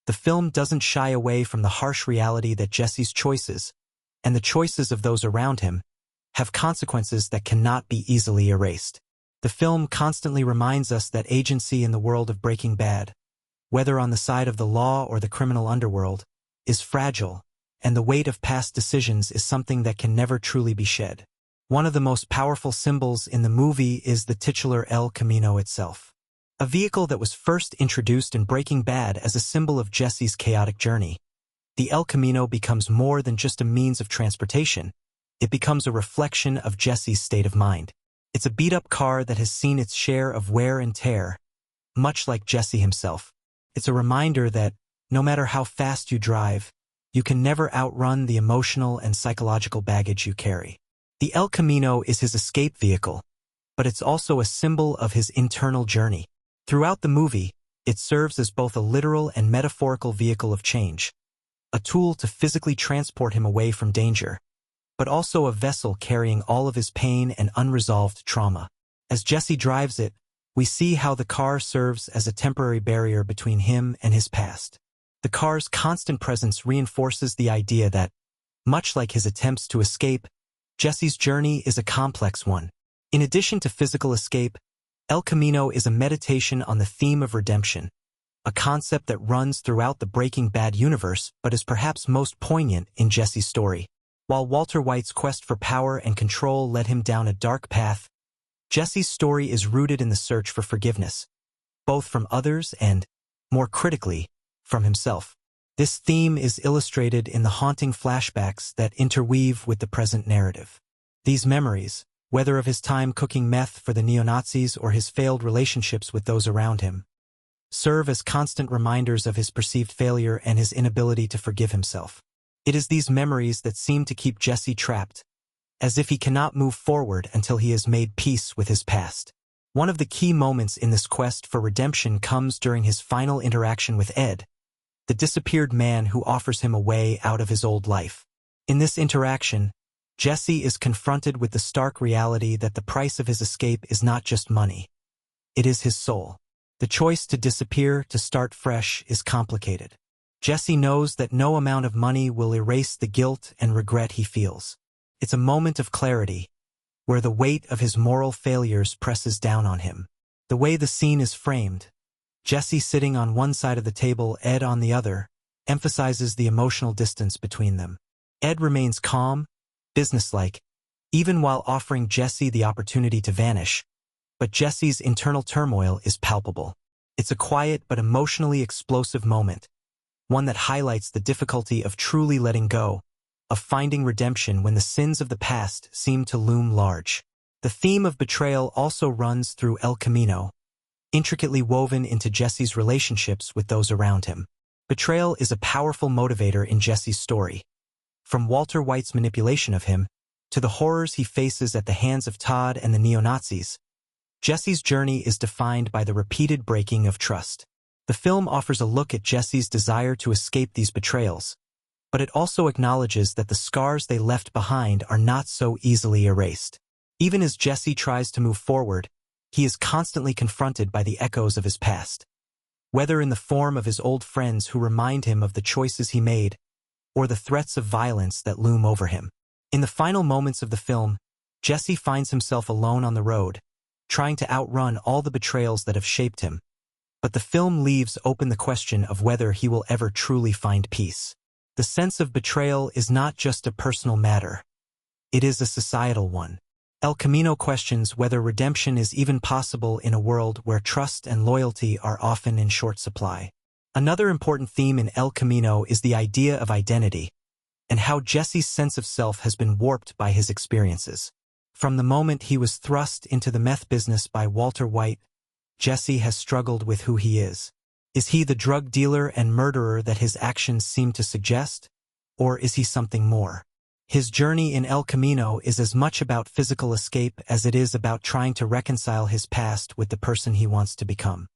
the film doesn't shy away from the harsh reality that Jesse's choices, and the choices of those around him, have consequences that cannot be easily erased. The film constantly reminds us that agency in the world of Breaking Bad, whether on the side of the law or the criminal underworld, is fragile, and the weight of past decisions is something that can never truly be shed. One of the most powerful symbols in the movie is the titular El Camino itself, a vehicle that was first introduced in Breaking Bad as a symbol of Jesse's chaotic journey. The El Camino becomes more than just a means of transportation. It becomes a reflection of Jesse's state of mind. It's a beat-up car that has seen its share of wear and tear, much like Jesse himself. It's a reminder that, no matter how fast you drive, you can never outrun the emotional and psychological baggage you carry. The El Camino is his escape vehicle, but it's also a symbol of his internal journey. Throughout the movie, it serves as both a literal and metaphorical vehicle of change, a tool to physically transport him away from danger, but also a vessel carrying all of his pain and unresolved trauma. As Jesse drives it, we see how the car serves as a temporary barrier between him and his past. The car's constant presence reinforces the idea that, much like his attempts to escape, Jesse's journey is a complex one. In addition to physical escape, El Camino is a meditation on the theme of redemption, a concept that runs throughout the Breaking Bad universe but is perhaps most poignant in Jesse's story. While Walter White's quest for power and control led him down a dark path, Jesse's story is rooted in the search for forgiveness, both from others and, more critically, from himself. This theme is illustrated in the haunting flashbacks that interweave with the present narrative. These memories, whether of his time cooking meth for the neo-Nazis or his failed relationships with those around him, serve as constant reminders of his perceived failure and his inability to forgive himself. It is these memories that seem to keep Jesse trapped, as if he cannot move forward until he has made peace with his past. One of the key moments in this quest for redemption comes during his final interaction with Ed, the disappeared man who offers him a way out of his old life. In this interaction, Jesse is confronted with the stark reality that the price of his escape is not just money. It is his soul. The choice to disappear, to start fresh, is complicated. Jesse knows that no amount of money will erase the guilt and regret he feels. It's a moment of clarity, where the weight of his moral failures presses down on him. The way the scene is framed, Jesse sitting on one side of the table, Ed on the other, emphasizes the emotional distance between them. Ed remains calm, businesslike, even while offering Jesse the opportunity to vanish, but Jesse's internal turmoil is palpable. It's a quiet but emotionally explosive moment, one that highlights the difficulty of truly letting go, of finding redemption when the sins of the past seem to loom large. The theme of betrayal also runs through El Camino, intricately woven into Jesse's relationships with those around him. Betrayal is a powerful motivator in Jesse's story. From Walter White's manipulation of him, to the horrors he faces at the hands of Todd and the neo-Nazis, Jesse's journey is defined by the repeated breaking of trust. The film offers a look at Jesse's desire to escape these betrayals, but it also acknowledges that the scars they left behind are not so easily erased. Even as Jesse tries to move forward, he is constantly confronted by the echoes of his past, whether in the form of his old friends who remind him of the choices he made, or the threats of violence that loom over him. In the final moments of the film, Jesse finds himself alone on the road, trying to outrun all the betrayals that have shaped him. But the film leaves open the question of whether he will ever truly find peace. The sense of betrayal is not just a personal matter. It is a societal one. El Camino questions whether redemption is even possible in a world where trust and loyalty are often in short supply. Another important theme in El Camino is the idea of identity, and how Jesse's sense of self has been warped by his experiences. From the moment he was thrust into the meth business by Walter White, Jesse has struggled with who he is. Is he the drug dealer and murderer that his actions seem to suggest? Or is he something more? His journey in El Camino is as much about physical escape as it is about trying to reconcile his past with the person he wants to become.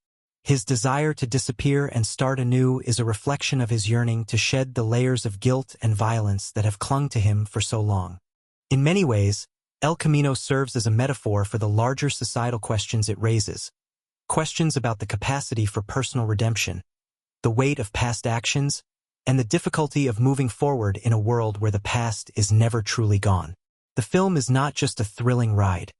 His desire to disappear and start anew is a reflection of his yearning to shed the layers of guilt and violence that have clung to him for so long. In many ways, El Camino serves as a metaphor for the larger societal questions it raises. Questions about the capacity for personal redemption, the weight of past actions, and the difficulty of moving forward in a world where the past is never truly gone. The film is not just a thrilling ride.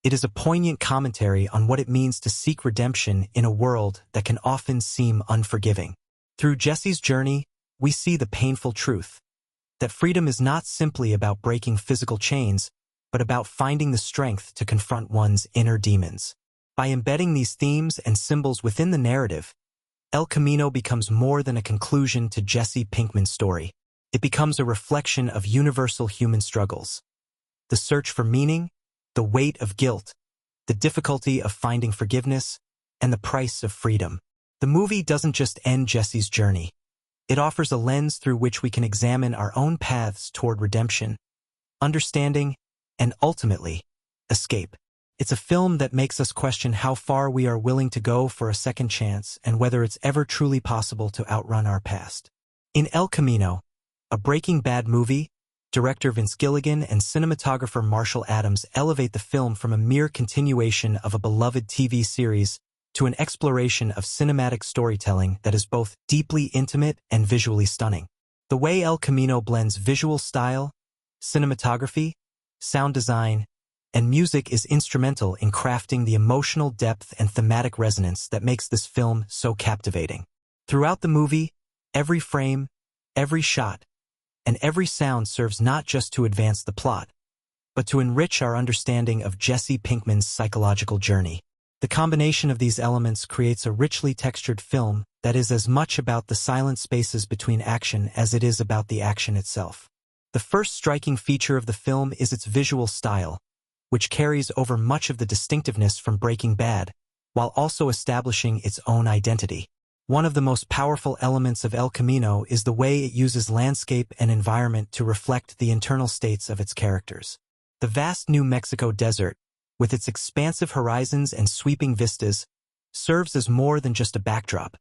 It is a poignant commentary on what it means to seek redemption in a world that can often seem unforgiving. Through Jesse's journey, we see the painful truth that freedom is not simply about breaking physical chains, but about finding the strength to confront one's inner demons. By embedding these themes and symbols within the narrative, El Camino becomes more than a conclusion to Jesse Pinkman's story. It becomes a reflection of universal human struggles. The search for meaning, the weight of guilt, the difficulty of finding forgiveness, and the price of freedom. The movie doesn't just end Jesse's journey. It offers a lens through which we can examine our own paths toward redemption, understanding, and ultimately, escape. It's a film that makes us question how far we are willing to go for a second chance and whether it's ever truly possible to outrun our past. In El Camino, a Breaking Bad movie, director Vince Gilligan and cinematographer Marshall Adams elevate the film from a mere continuation of a beloved TV series to an exploration of cinematic storytelling that is both deeply intimate and visually stunning. The way El Camino blends visual style, cinematography, sound design, and music is instrumental in crafting the emotional depth and thematic resonance that makes this film so captivating. Throughout the movie, every frame, every shot, and every sound serves not just to advance the plot, but to enrich our understanding of Jesse Pinkman's psychological journey. The combination of these elements creates a richly textured film that is as much about the silent spaces between action as it is about the action itself. The first striking feature of the film is its visual style, which carries over much of the distinctiveness from Breaking Bad, while also establishing its own identity. One of the most powerful elements of El Camino is the way it uses landscape and environment to reflect the internal states of its characters. The vast New Mexico desert, with its expansive horizons and sweeping vistas, serves as more than just a backdrop.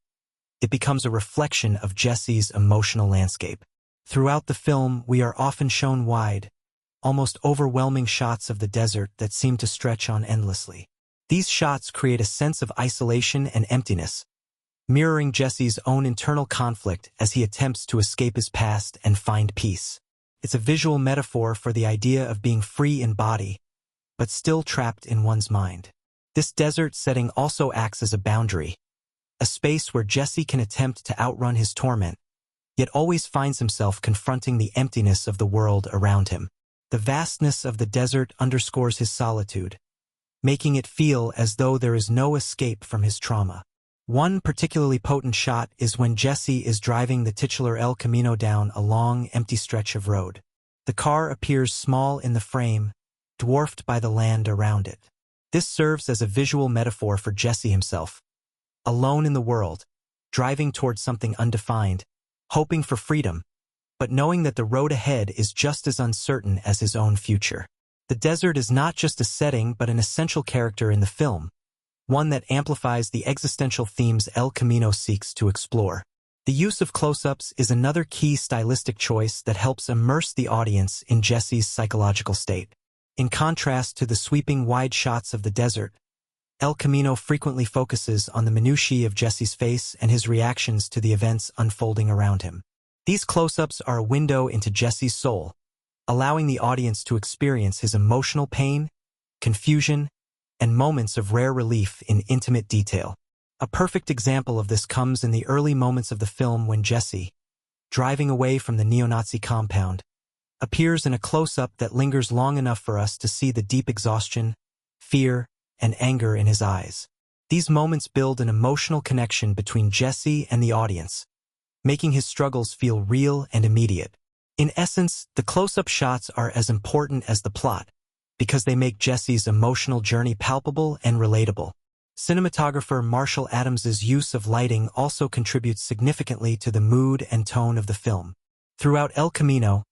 It becomes a reflection of Jesse's emotional landscape. Throughout the film, we are often shown wide, almost overwhelming shots of the desert that seem to stretch on endlessly. These shots create a sense of isolation and emptiness, mirroring Jesse's own internal conflict as he attempts to escape his past and find peace. It's a visual metaphor for the idea of being free in body, but still trapped in one's mind. This desert setting also acts as a boundary, a space where Jesse can attempt to outrun his torment, yet always finds himself confronting the emptiness of the world around him. The vastness of the desert underscores his solitude, making it feel as though there is no escape from his trauma. One particularly potent shot is when Jesse is driving the titular El Camino down a long, empty stretch of road. The car appears small in the frame, dwarfed by the land around it. This serves as a visual metaphor for Jesse himself, alone in the world, driving towards something undefined, hoping for freedom, but knowing that the road ahead is just as uncertain as his own future. The desert is not just a setting but an essential character in the film, one that amplifies the existential themes El Camino seeks to explore. The use of close-ups is another key stylistic choice that helps immerse the audience in Jesse's psychological state. In contrast to the sweeping wide shots of the desert, El Camino frequently focuses on the minutiae of Jesse's face and his reactions to the events unfolding around him. These close-ups are a window into Jesse's soul, allowing the audience to experience his emotional pain, confusion, and moments of rare relief in intimate detail. A perfect example of this comes in the early moments of the film when Jesse, driving away from the neo-Nazi compound, appears in a close-up that lingers long enough for us to see the deep exhaustion, fear, and anger in his eyes. These moments build an emotional connection between Jesse and the audience, making his struggles feel real and immediate. In essence, the close-up shots are as important as the plot, because they make Jesse's emotional journey palpable and relatable. Cinematographer Marshall Adams's use of lighting also contributes significantly to the mood and tone of the film. Throughout El Camino,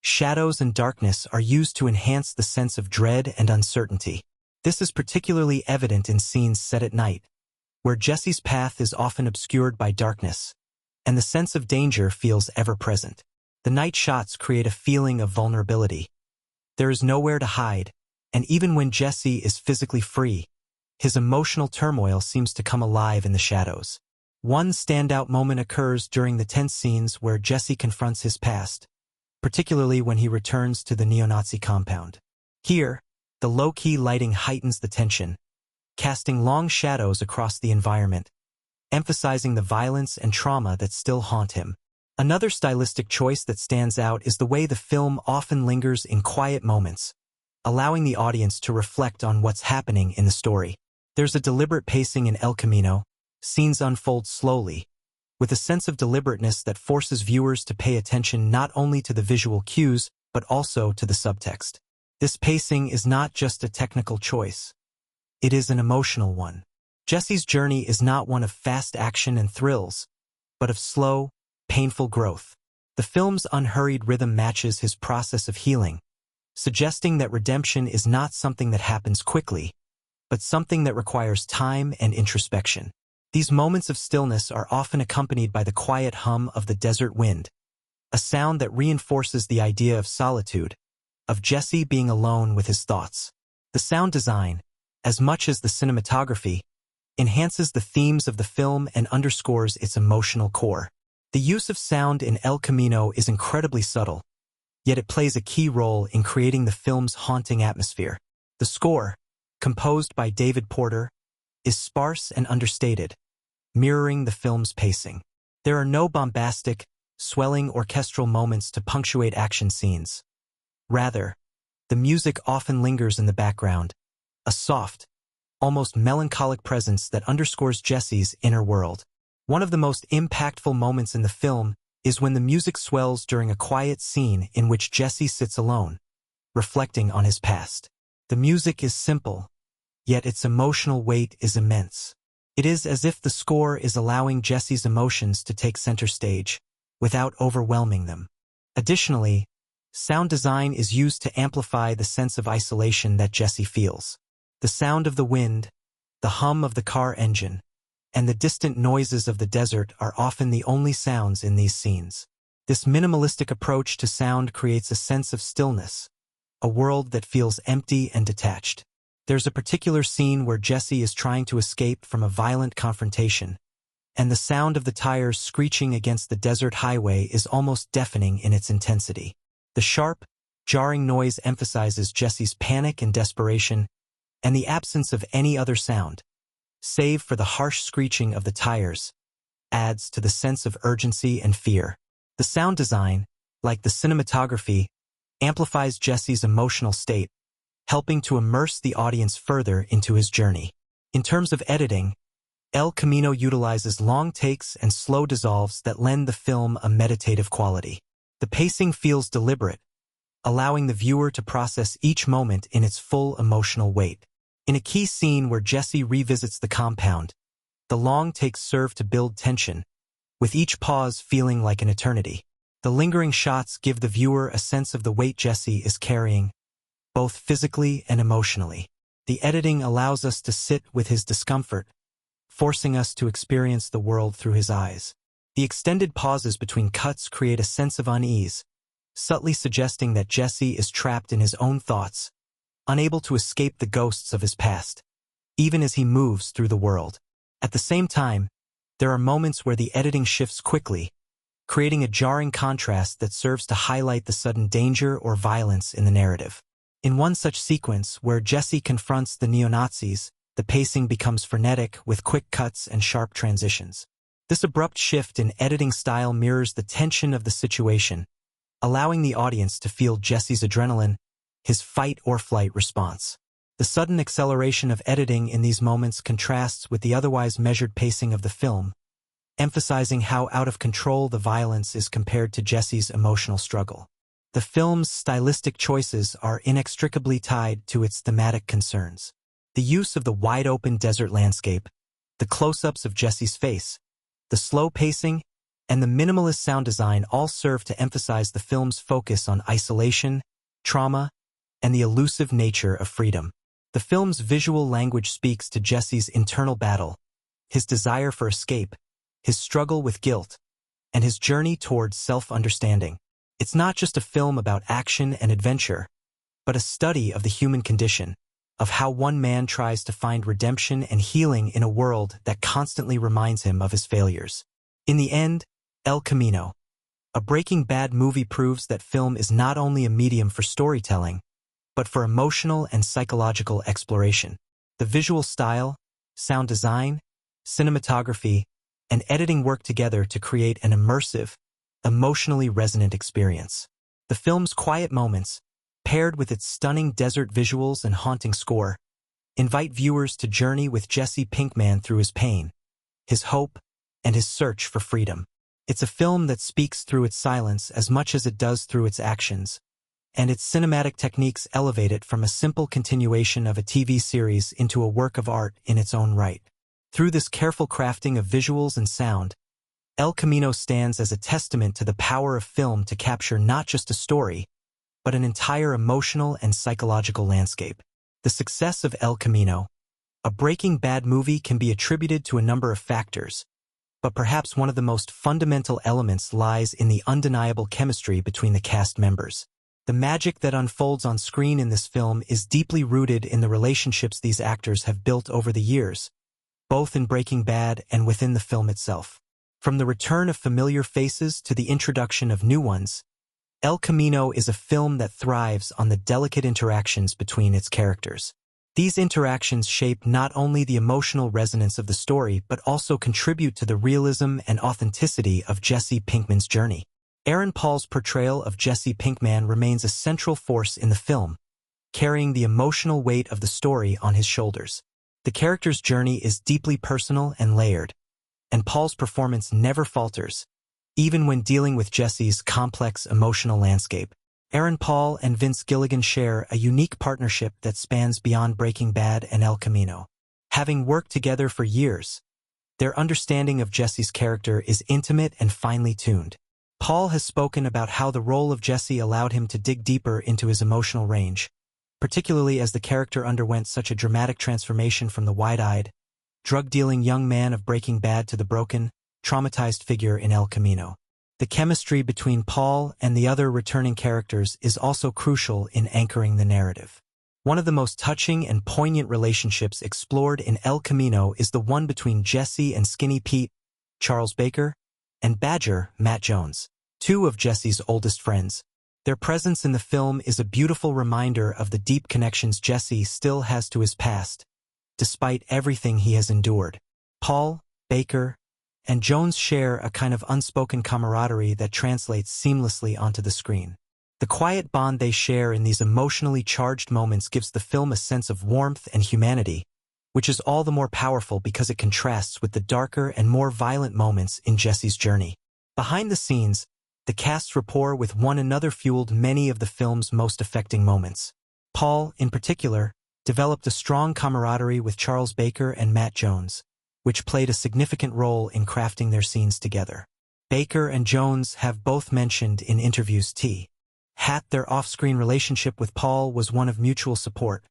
shadows and darkness are used to enhance the sense of dread and uncertainty. This is particularly evident in scenes set at night, where Jesse's path is often obscured by darkness, and the sense of danger feels ever-present. The night shots create a feeling of vulnerability. There is nowhere to hide, and even when Jesse is physically free, his emotional turmoil seems to come alive in the shadows. One standout moment occurs during the tense scenes where Jesse confronts his past, particularly when he returns to the neo-Nazi compound. Here, the low-key lighting heightens the tension, casting long shadows across the environment, emphasizing the violence and trauma that still haunt him. Another stylistic choice that stands out is the way the film often lingers in quiet moments, allowing the audience to reflect on what's happening in the story. There's a deliberate pacing in El Camino. Scenes unfold slowly, with a sense of deliberateness that forces viewers to pay attention not only to the visual cues, but also to the subtext. This pacing is not just a technical choice. It is an emotional one. Jesse's journey is not one of fast action and thrills, but of slow, painful growth. The film's unhurried rhythm matches his process of healing, suggesting that redemption is not something that happens quickly, but something that requires time and introspection. These moments of stillness are often accompanied by the quiet hum of the desert wind, a sound that reinforces the idea of solitude, of Jesse being alone with his thoughts. The sound design, as much as the cinematography, enhances the themes of the film and underscores its emotional core. The use of sound in El Camino is incredibly subtle, yet it plays a key role in creating the film's haunting atmosphere. The score, composed by David Porter, is sparse and understated, mirroring the film's pacing. There are no bombastic, swelling orchestral moments to punctuate action scenes. Rather, the music often lingers in the background, a soft, almost melancholic presence that underscores Jesse's inner world. One of the most impactful moments in the film is when the music swells during a quiet scene in which Jesse sits alone, reflecting on his past. The music is simple, yet its emotional weight is immense. It is as if the score is allowing Jesse's emotions to take center stage, without overwhelming them. Additionally, sound design is used to amplify the sense of isolation that Jesse feels. The sound of the wind, the hum of the car engine, and the distant noises of the desert are often the only sounds in these scenes. This minimalistic approach to sound creates a sense of stillness, a world that feels empty and detached. There's a particular scene where Jesse is trying to escape from a violent confrontation, and the sound of the tires screeching against the desert highway is almost deafening in its intensity. The sharp, jarring noise emphasizes Jesse's panic and desperation, and the absence of any other sound, save for the harsh screeching of the tires, adds to the sense of urgency and fear. The sound design, like the cinematography, amplifies Jesse's emotional state, helping to immerse the audience further into his journey. In terms of editing, El Camino utilizes long takes and slow dissolves that lend the film a meditative quality. The pacing feels deliberate, allowing the viewer to process each moment in its full emotional weight. In a key scene where Jesse revisits the compound, the long takes serve to build tension, with each pause feeling like an eternity. The lingering shots give the viewer a sense of the weight Jesse is carrying, both physically and emotionally. The editing allows us to sit with his discomfort, forcing us to experience the world through his eyes. The extended pauses between cuts create a sense of unease, subtly suggesting that Jesse is trapped in his own thoughts, unable to escape the ghosts of his past, even as he moves through the world. At the same time, there are moments where the editing shifts quickly, creating a jarring contrast that serves to highlight the sudden danger or violence in the narrative. In one such sequence where Jesse confronts the neo-Nazis, the pacing becomes frenetic with quick cuts and sharp transitions. This abrupt shift in editing style mirrors the tension of the situation, allowing the audience to feel Jesse's adrenaline, his fight-or-flight response. The sudden acceleration of editing in these moments contrasts with the otherwise measured pacing of the film, emphasizing how out of control the violence is compared to Jesse's emotional struggle. The film's stylistic choices are inextricably tied to its thematic concerns. The use of the wide-open desert landscape, the close-ups of Jesse's face, the slow pacing, and the minimalist sound design all serve to emphasize the film's focus on isolation, trauma, and the elusive nature of freedom. The film's visual language speaks to Jesse's internal battle, his desire for escape, his struggle with guilt, and his journey towards self-understanding. It's not just a film about action and adventure, but a study of the human condition, of how one man tries to find redemption and healing in a world that constantly reminds him of his failures. In the end, El Camino, a Breaking Bad movie, proves that film is not only a medium for storytelling, but for emotional and psychological exploration. The visual style, sound design, cinematography, and editing work together to create an immersive, emotionally resonant experience. The film's quiet moments, paired with its stunning desert visuals and haunting score, invite viewers to journey with Jesse Pinkman through his pain, his hope, and his search for freedom. It's a film that speaks through its silence as much as it does through its actions, and its cinematic techniques elevate it from a simple continuation of a TV series into a work of art in its own right. Through this careful crafting of visuals and sound, El Camino stands as a testament to the power of film to capture not just a story, but an entire emotional and psychological landscape. The success of El Camino, a Breaking Bad movie, can be attributed to a number of factors, but perhaps one of the most fundamental elements lies in the undeniable chemistry between the cast members. The magic that unfolds on screen in this film is deeply rooted in the relationships these actors have built over the years, both in Breaking Bad and within the film itself. From the return of familiar faces to the introduction of new ones, El Camino is a film that thrives on the delicate interactions between its characters. These interactions shape not only the emotional resonance of the story but also contribute to the realism and authenticity of Jesse Pinkman's journey. Aaron Paul's portrayal of Jesse Pinkman remains a central force in the film, carrying the emotional weight of the story on his shoulders. The character's journey is deeply personal and layered, and Paul's performance never falters, even when dealing with Jesse's complex emotional landscape. Aaron Paul and Vince Gilligan share a unique partnership that spans beyond Breaking Bad and El Camino. Having worked together for years, their understanding of Jesse's character is intimate and finely tuned. Paul has spoken about how the role of Jesse allowed him to dig deeper into his emotional range, particularly as the character underwent such a dramatic transformation from the wide-eyed, drug-dealing young man of Breaking Bad to the broken, traumatized figure in El Camino. The chemistry between Paul and the other returning characters is also crucial in anchoring the narrative. One of the most touching and poignant relationships explored in El Camino is the one between Jesse and Skinny Pete, Charles Baker, and Badger, Matt Jones, two of Jesse's oldest friends. Their presence in the film is a beautiful reminder of the deep connections Jesse still has to his past, despite everything he has endured. Paul, Baker, and Jones share a kind of unspoken camaraderie that translates seamlessly onto the screen. The quiet bond they share in these emotionally charged moments gives the film a sense of warmth and humanity, which is all the more powerful because it contrasts with the darker and more violent moments in Jesse's journey. Behind the scenes, the cast's rapport with one another fueled many of the film's most affecting moments. Paul, in particular, developed a strong camaraderie with Charles Baker and Matt Jones, which played a significant role in crafting their scenes together. Baker and Jones have both mentioned in interviews their off-screen relationship with Paul was one of mutual support,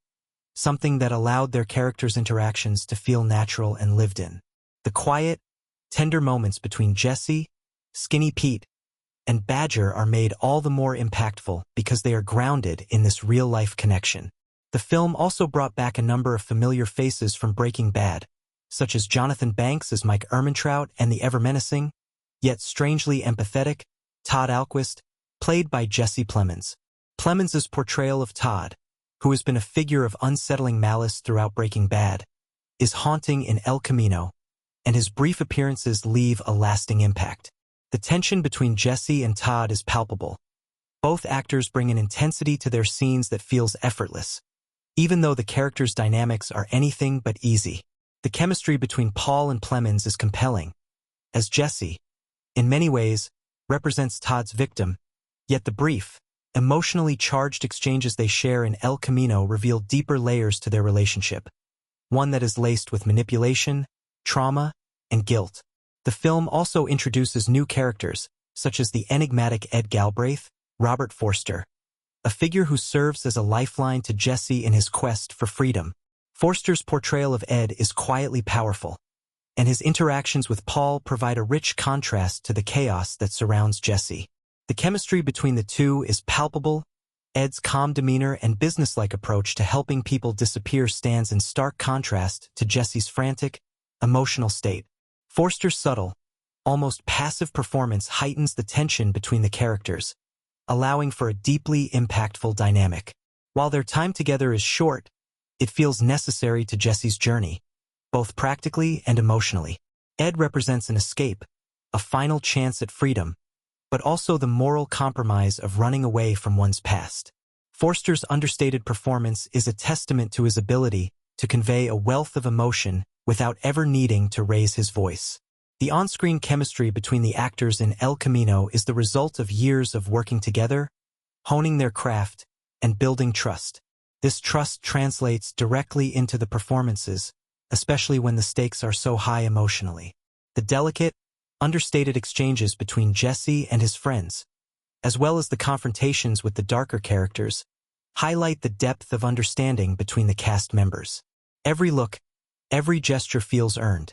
something that allowed their characters' interactions to feel natural and lived in. The quiet, tender moments between Jesse, Skinny Pete, and Badger are made all the more impactful because they are grounded in this real-life connection. The film also brought back a number of familiar faces from Breaking Bad, such as Jonathan Banks as Mike Ehrmantraut and the ever-menacing, yet strangely empathetic, Todd Alquist, played by Jesse Plemons. Plemons' portrayal of Todd, who has been a figure of unsettling malice throughout Breaking Bad, is haunting in El Camino, and his brief appearances leave a lasting impact. The tension between Jesse and Todd is palpable. Both actors bring an intensity to their scenes that feels effortless, even though the characters' dynamics are anything but easy. The chemistry between Paul and Plemons is compelling, as Jesse, in many ways, represents Todd's victim, yet the brief, emotionally charged exchanges they share in El Camino reveal deeper layers to their relationship, one that is laced with manipulation, trauma, and guilt. The film also introduces new characters, such as the enigmatic Ed Galbraith, Robert Forster, a figure who serves as a lifeline to Jesse in his quest for freedom. Forster's portrayal of Ed is quietly powerful, and his interactions with Paul provide a rich contrast to the chaos that surrounds Jesse. The chemistry between the two is palpable. Ed's calm demeanor and businesslike approach to helping people disappear stands in stark contrast to Jesse's frantic, emotional state. Forster's subtle, almost passive performance heightens the tension between the characters, allowing for a deeply impactful dynamic. While their time together is short, it feels necessary to Jesse's journey, both practically and emotionally. Ed represents an escape, a final chance at freedom, but also the moral compromise of running away from one's past. Forster's understated performance is a testament to his ability to convey a wealth of emotion without ever needing to raise his voice. The on-screen chemistry between the actors in El Camino is the result of years of working together, honing their craft, and building trust. This trust translates directly into the performances, especially when the stakes are so high emotionally. The delicate, understated exchanges between Jesse and his friends, as well as the confrontations with the darker characters, highlight the depth of understanding between the cast members. Every look, every gesture feels earned,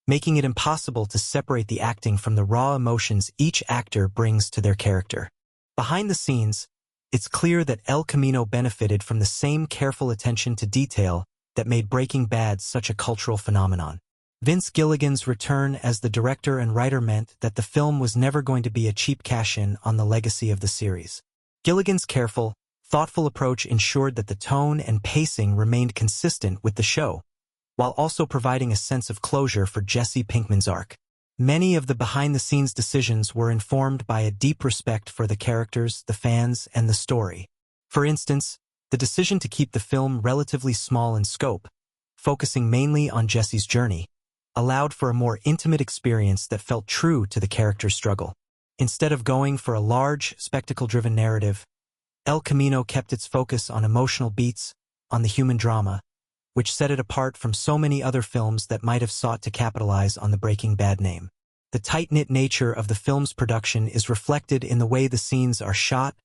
making it impossible to separate the acting from the raw emotions each actor brings to their character. Behind the scenes, it's clear that El Camino benefited from the same careful attention to detail that made Breaking Bad such a cultural phenomenon. Vince Gilligan's return as the director and writer meant that the film was never going to be a cheap cash-in on the legacy of the series. Gilligan's careful, thoughtful approach ensured that the tone and pacing remained consistent with the show, while also providing a sense of closure for Jesse Pinkman's arc. Many of the behind-the-scenes decisions were informed by a deep respect for the characters, the fans, and the story. For instance, the decision to keep the film relatively small in scope, focusing mainly on Jesse's journey, allowed for a more intimate experience that felt true to the character's struggle. Instead of going for a large, spectacle-driven narrative, El Camino kept its focus on emotional beats, on the human drama, which set it apart from so many other films that might have sought to capitalize on the Breaking Bad name. The tight-knit nature of the film's production is reflected in the way the scenes are shot,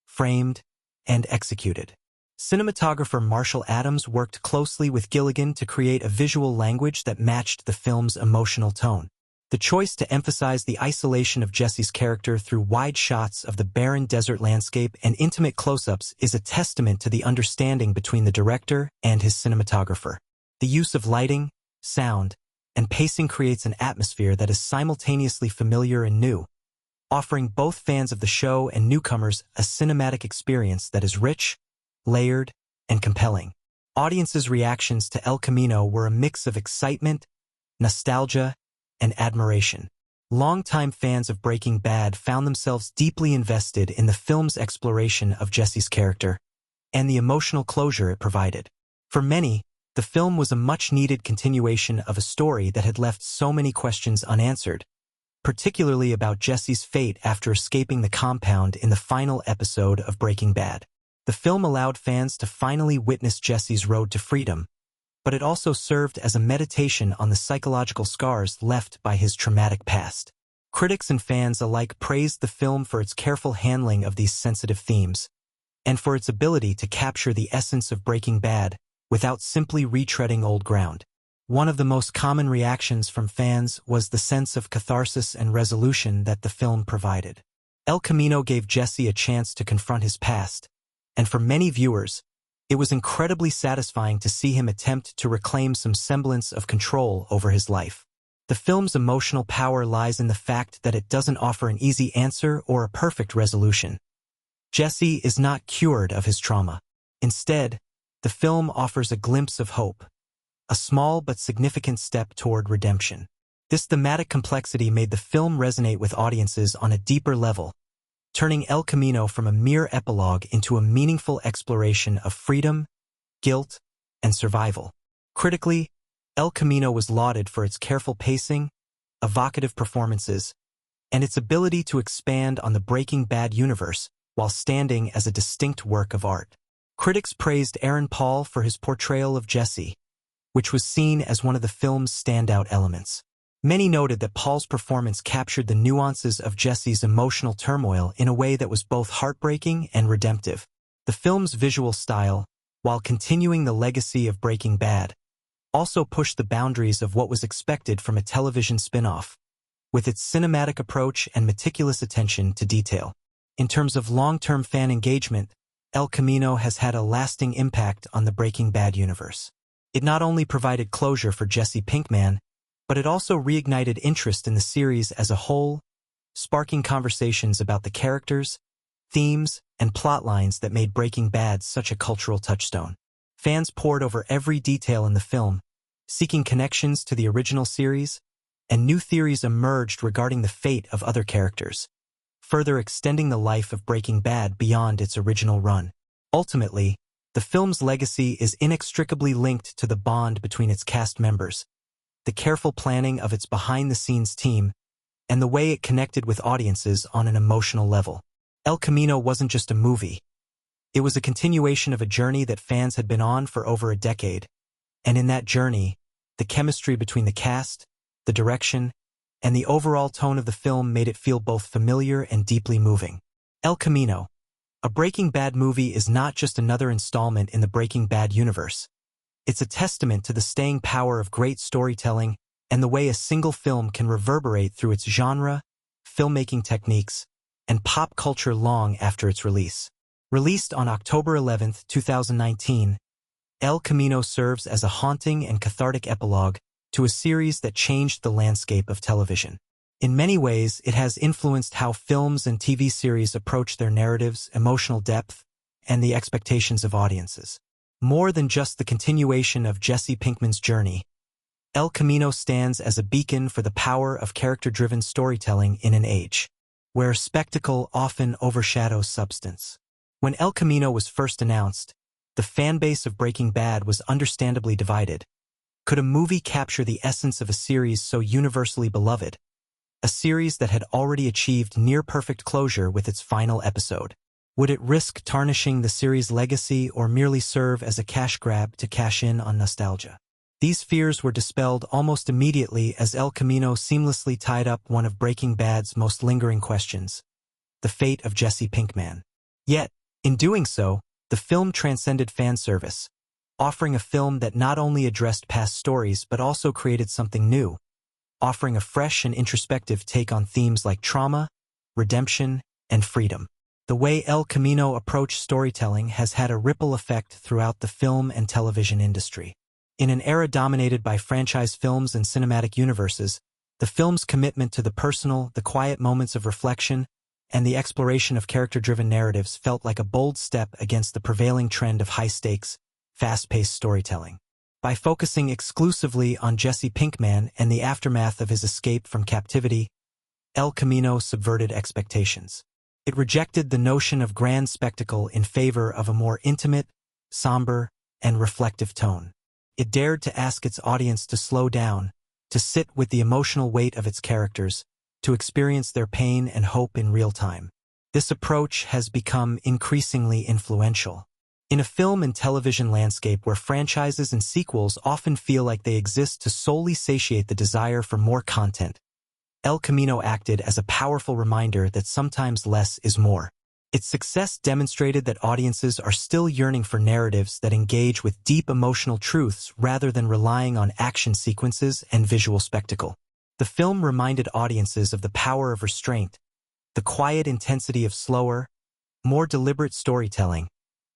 framed, and executed. Cinematographer Marshall Adams worked closely with Gilligan to create a visual language that matched the film's emotional tone. The choice to emphasize the isolation of Jesse's character through wide shots of the barren desert landscape and intimate close-ups is a testament to the understanding between the director and his cinematographer. The use of lighting, sound, and pacing creates an atmosphere that is simultaneously familiar and new, offering both fans of the show and newcomers a cinematic experience that is rich, layered, and compelling. Audiences' reactions to El Camino were a mix of excitement, nostalgia, and admiration. Longtime fans of Breaking Bad found themselves deeply invested in the film's exploration of Jesse's character and the emotional closure it provided. For many, the film was a much-needed continuation of a story that had left so many questions unanswered, particularly about Jesse's fate after escaping the compound in the final episode of Breaking Bad. The film allowed fans to finally witness Jesse's road to freedom, but it also served as a meditation on the psychological scars left by his traumatic past. Critics and fans alike praised the film for its careful handling of these sensitive themes, and for its ability to capture the essence of Breaking Bad without simply retreading old ground. One of the most common reactions from fans was the sense of catharsis and resolution that the film provided. El Camino gave Jesse a chance to confront his past, and for many viewers, it was incredibly satisfying to see him attempt to reclaim some semblance of control over his life. The film's emotional power lies in the fact that it doesn't offer an easy answer or a perfect resolution. Jesse is not cured of his trauma. Instead, the film offers a glimpse of hope, a small but significant step toward redemption. This thematic complexity made the film resonate with audiences on a deeper level, turning El Camino from a mere epilogue into a meaningful exploration of freedom, guilt, and survival. Critically, El Camino was lauded for its careful pacing, evocative performances, and its ability to expand on the Breaking Bad universe while standing as a distinct work of art. Critics praised Aaron Paul for his portrayal of Jesse, which was seen as one of the film's standout elements. Many noted that Paul's performance captured the nuances of Jesse's emotional turmoil in a way that was both heartbreaking and redemptive. The film's visual style, while continuing the legacy of Breaking Bad, also pushed the boundaries of what was expected from a television spin-off, with its cinematic approach and meticulous attention to detail. In terms of long-term fan engagement, El Camino has had a lasting impact on the Breaking Bad universe. It not only provided closure for Jesse Pinkman, but it also reignited interest in the series as a whole, sparking conversations about the characters, themes, and plotlines that made Breaking Bad such a cultural touchstone. Fans pored over every detail in the film, seeking connections to the original series, and new theories emerged regarding the fate of other characters, further extending the life of Breaking Bad beyond its original run. Ultimately, the film's legacy is inextricably linked to the bond between its cast members, the careful planning of its behind-the-scenes team, and the way it connected with audiences on an emotional level. El Camino wasn't just a movie. It was a continuation of a journey that fans had been on for over a decade, and in that journey, the chemistry between the cast, the direction, and the overall tone of the film made it feel both familiar and deeply moving. El Camino, a Breaking Bad movie, is not just another installment in the Breaking Bad universe. It's a testament to the staying power of great storytelling and the way a single film can reverberate through its genre, filmmaking techniques, and pop culture long after its release. Released on October 11, 2019, El Camino serves as a haunting and cathartic epilogue to a series that changed the landscape of television. In many ways, it has influenced how films and TV series approach their narratives, emotional depth, and the expectations of audiences. More than just the continuation of Jesse Pinkman's journey, El Camino stands as a beacon for the power of character-driven storytelling in an age where spectacle often overshadows substance. When El Camino was first announced, the fanbase of Breaking Bad was understandably divided. Could a movie capture the essence of a series so universally beloved? A series that had already achieved near-perfect closure with its final episode. Would it risk tarnishing the series' legacy or merely serve as a cash grab to cash in on nostalgia? These fears were dispelled almost immediately as El Camino seamlessly tied up one of Breaking Bad's most lingering questions: the fate of Jesse Pinkman. Yet, in doing so, the film transcended fan service, offering a film that not only addressed past stories but also created something new, offering a fresh and introspective take on themes like trauma, redemption, and freedom. The way El Camino approached storytelling has had a ripple effect throughout the film and television industry. In an era dominated by franchise films and cinematic universes, the film's commitment to the personal, the quiet moments of reflection, and the exploration of character-driven narratives felt like a bold step against the prevailing trend of high-stakes, fast-paced storytelling. By focusing exclusively on Jesse Pinkman and the aftermath of his escape from captivity, El Camino subverted expectations. It rejected the notion of grand spectacle in favor of a more intimate, somber, and reflective tone. It dared to ask its audience to slow down, to sit with the emotional weight of its characters, to experience their pain and hope in real time. This approach has become increasingly influential. In a film and television landscape where franchises and sequels often feel like they exist to solely satiate the desire for more content, El Camino acted as a powerful reminder that sometimes less is more. Its success demonstrated that audiences are still yearning for narratives that engage with deep emotional truths rather than relying on action sequences and visual spectacle. The film reminded audiences of the power of restraint, the quiet intensity of slower, more deliberate storytelling,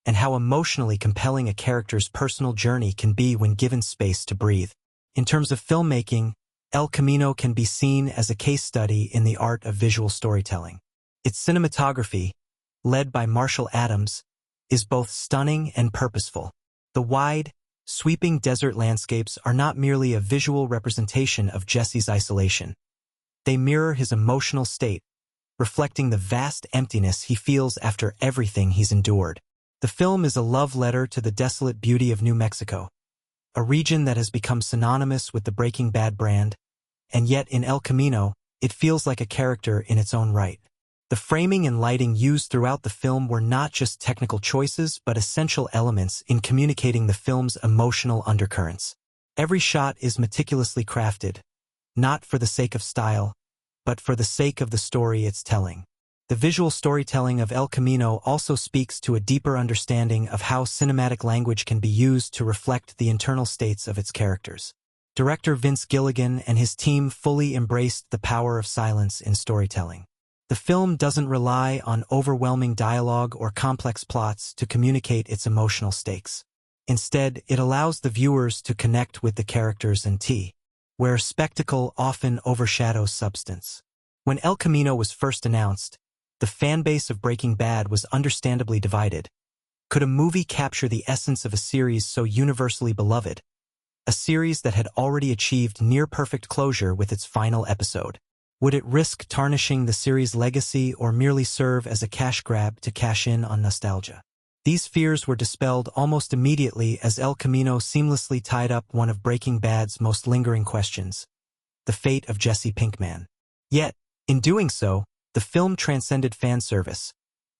and how emotionally compelling a character's personal journey can be when given space to breathe. In terms of filmmaking, El Camino can be seen as a case study in the art of visual storytelling. Its cinematography, led by Marshall Adams, is both stunning and purposeful. The wide, sweeping desert landscapes are not merely a visual representation of Jesse's isolation. They mirror his emotional state, reflecting the vast emptiness he feels after everything he's endured. The film is a love letter to the desolate beauty of New Mexico, a region that has become synonymous with the Breaking Bad brand, and yet in El Camino, it feels like a character in its own right. The framing and lighting used throughout the film were not just technical choices but essential elements in communicating the film's emotional undercurrents. Every shot is meticulously crafted, not for the sake of style, but for the sake of the story it's telling. The visual storytelling of El Camino also speaks to a deeper understanding of how cinematic language can be used to reflect the internal states of its characters. Director Gilligan and his team fully embraced the power of silence in storytelling. The film doesn't rely on overwhelming dialogue or complex plots to communicate its emotional stakes. Instead, it allows the viewers to connect with the characters and where spectacle often overshadows substance. When El Camino was first announced, the fanbase of Breaking Bad was understandably divided. Could a movie capture the essence of a series so universally beloved? A series that had already achieved near-perfect closure with its final episode. Would it risk tarnishing the series' legacy or merely serve as a cash grab to cash in on nostalgia? These fears were dispelled almost immediately as El Camino seamlessly tied up one of Breaking Bad's most lingering questions: the fate of Jesse Pinkman. Yet, in doing so, the film transcended fan service,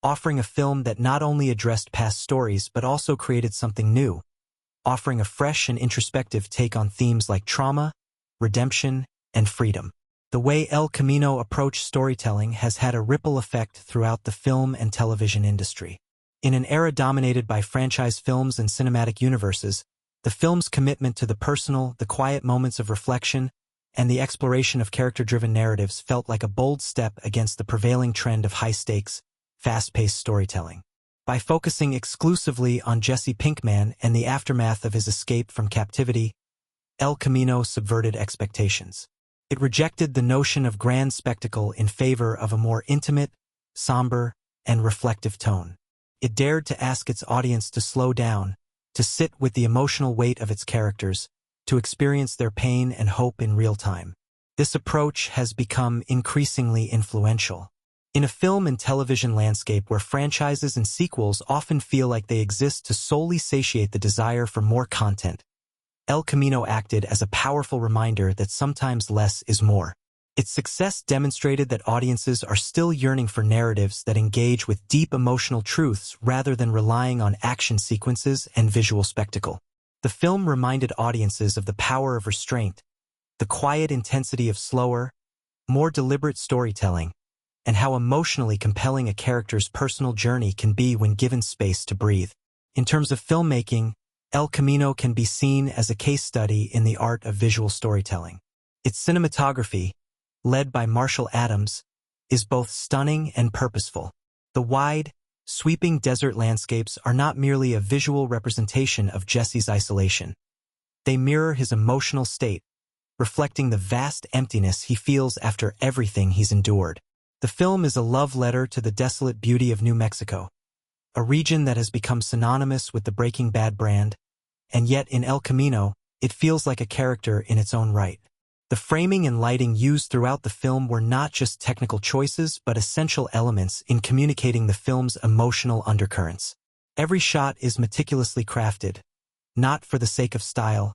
offering a film that not only addressed past stories but also created something new, offering a fresh and introspective take on themes like trauma, redemption, and freedom. The way El Camino approached storytelling has had a ripple effect throughout the film and television industry. In an era dominated by franchise films and cinematic universes, the film's commitment to the personal, the quiet moments of reflection, and the exploration of character-driven narratives felt like a bold step against the prevailing trend of high-stakes, fast-paced storytelling. By focusing exclusively on Jesse Pinkman and the aftermath of his escape from captivity, El Camino subverted expectations. It rejected the notion of grand spectacle in favor of a more intimate, somber, and reflective tone. It dared to ask its audience to slow down, to sit with the emotional weight of its characters, to experience their pain and hope in real time. This approach has become increasingly influential. In a film and television landscape where franchises and sequels often feel like they exist to solely satiate the desire for more content, El Camino acted as a powerful reminder that sometimes less is more. Its success demonstrated that audiences are still yearning for narratives that engage with deep emotional truths rather than relying on action sequences and visual spectacle. The film reminded audiences of the power of restraint, the quiet intensity of slower, more deliberate storytelling, and how emotionally compelling a character's personal journey can be when given space to breathe. In terms of filmmaking, El Camino can be seen as a case study in the art of visual storytelling. Its cinematography, led by Marshall Adams, is both stunning and purposeful. The wide, sweeping desert landscapes are not merely a visual representation of Jesse's isolation. They mirror his emotional state, reflecting the vast emptiness he feels after everything he's endured. The film is a love letter to the desolate beauty of New Mexico, a region that has become synonymous with the Breaking Bad brand, and yet in El Camino, it feels like a character in its own right. The framing and lighting used throughout the film were not just technical choices but essential elements in communicating the film's emotional undercurrents. Every shot is meticulously crafted, not for the sake of style,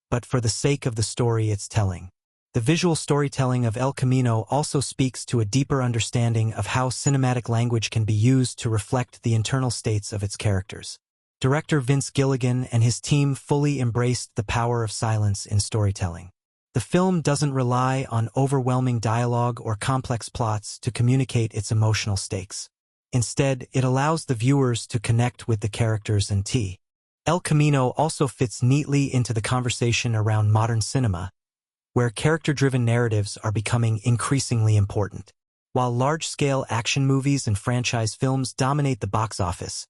but for the sake of the story it's telling. The visual storytelling of El Camino also speaks to a deeper understanding of how cinematic language can be used to reflect the internal states of its characters. Director Gilligan and his team fully embraced the power of silence in storytelling. The film doesn't rely on overwhelming dialogue or complex plots to communicate its emotional stakes. Instead, it allows the viewers to connect with the characters and El Camino also fits neatly into the conversation around modern cinema, where character-driven narratives are becoming increasingly important. While large-scale action movies and franchise films dominate the box office,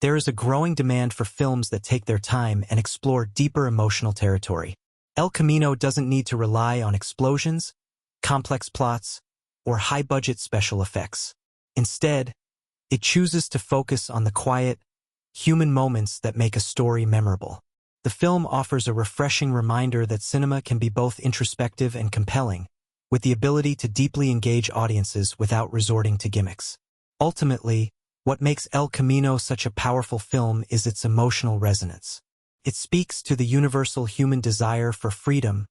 there is a growing demand for films that take their time and explore deeper emotional territory. El Camino doesn't need to rely on explosions, complex plots, or high-budget special effects. Instead, it chooses to focus on the quiet, human moments that make a story memorable. The film offers a refreshing reminder that cinema can be both introspective and compelling, with the ability to deeply engage audiences without resorting to gimmicks. Ultimately, what makes El Camino such a powerful film is its emotional resonance. It speaks to the universal human desire for freedom,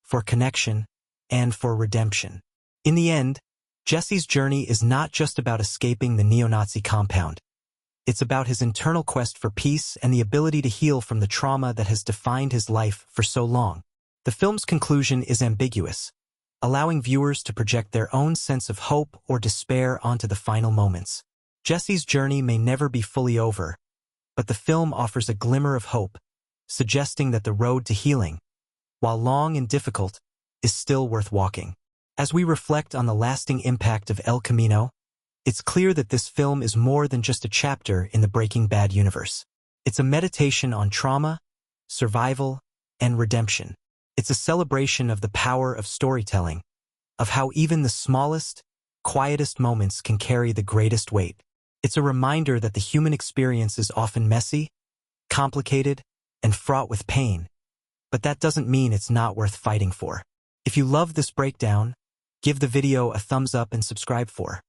for connection, and for redemption. In the end, Jesse's journey is not just about escaping the neo-Nazi compound. It's about his internal quest for peace and the ability to heal from the trauma that has defined his life for so long. The film's conclusion is ambiguous. allowing viewers to project their own sense of hope or despair onto the final moments. Jesse's journey may never be fully over, but the film offers a glimmer of hope, suggesting that the road to healing, while long and difficult, is still worth walking. As we reflect on the lasting impact of El Camino, it's clear that this film is more than just a chapter in the Breaking Bad universe. It's a meditation on trauma, survival, and redemption. It's a celebration of the power of storytelling, of how even the smallest, quietest moments can carry the greatest weight. It's a reminder that the human experience is often messy, complicated, and fraught with pain, but that doesn't mean it's not worth fighting for. If you love this breakdown, give the video a thumbs up and subscribe for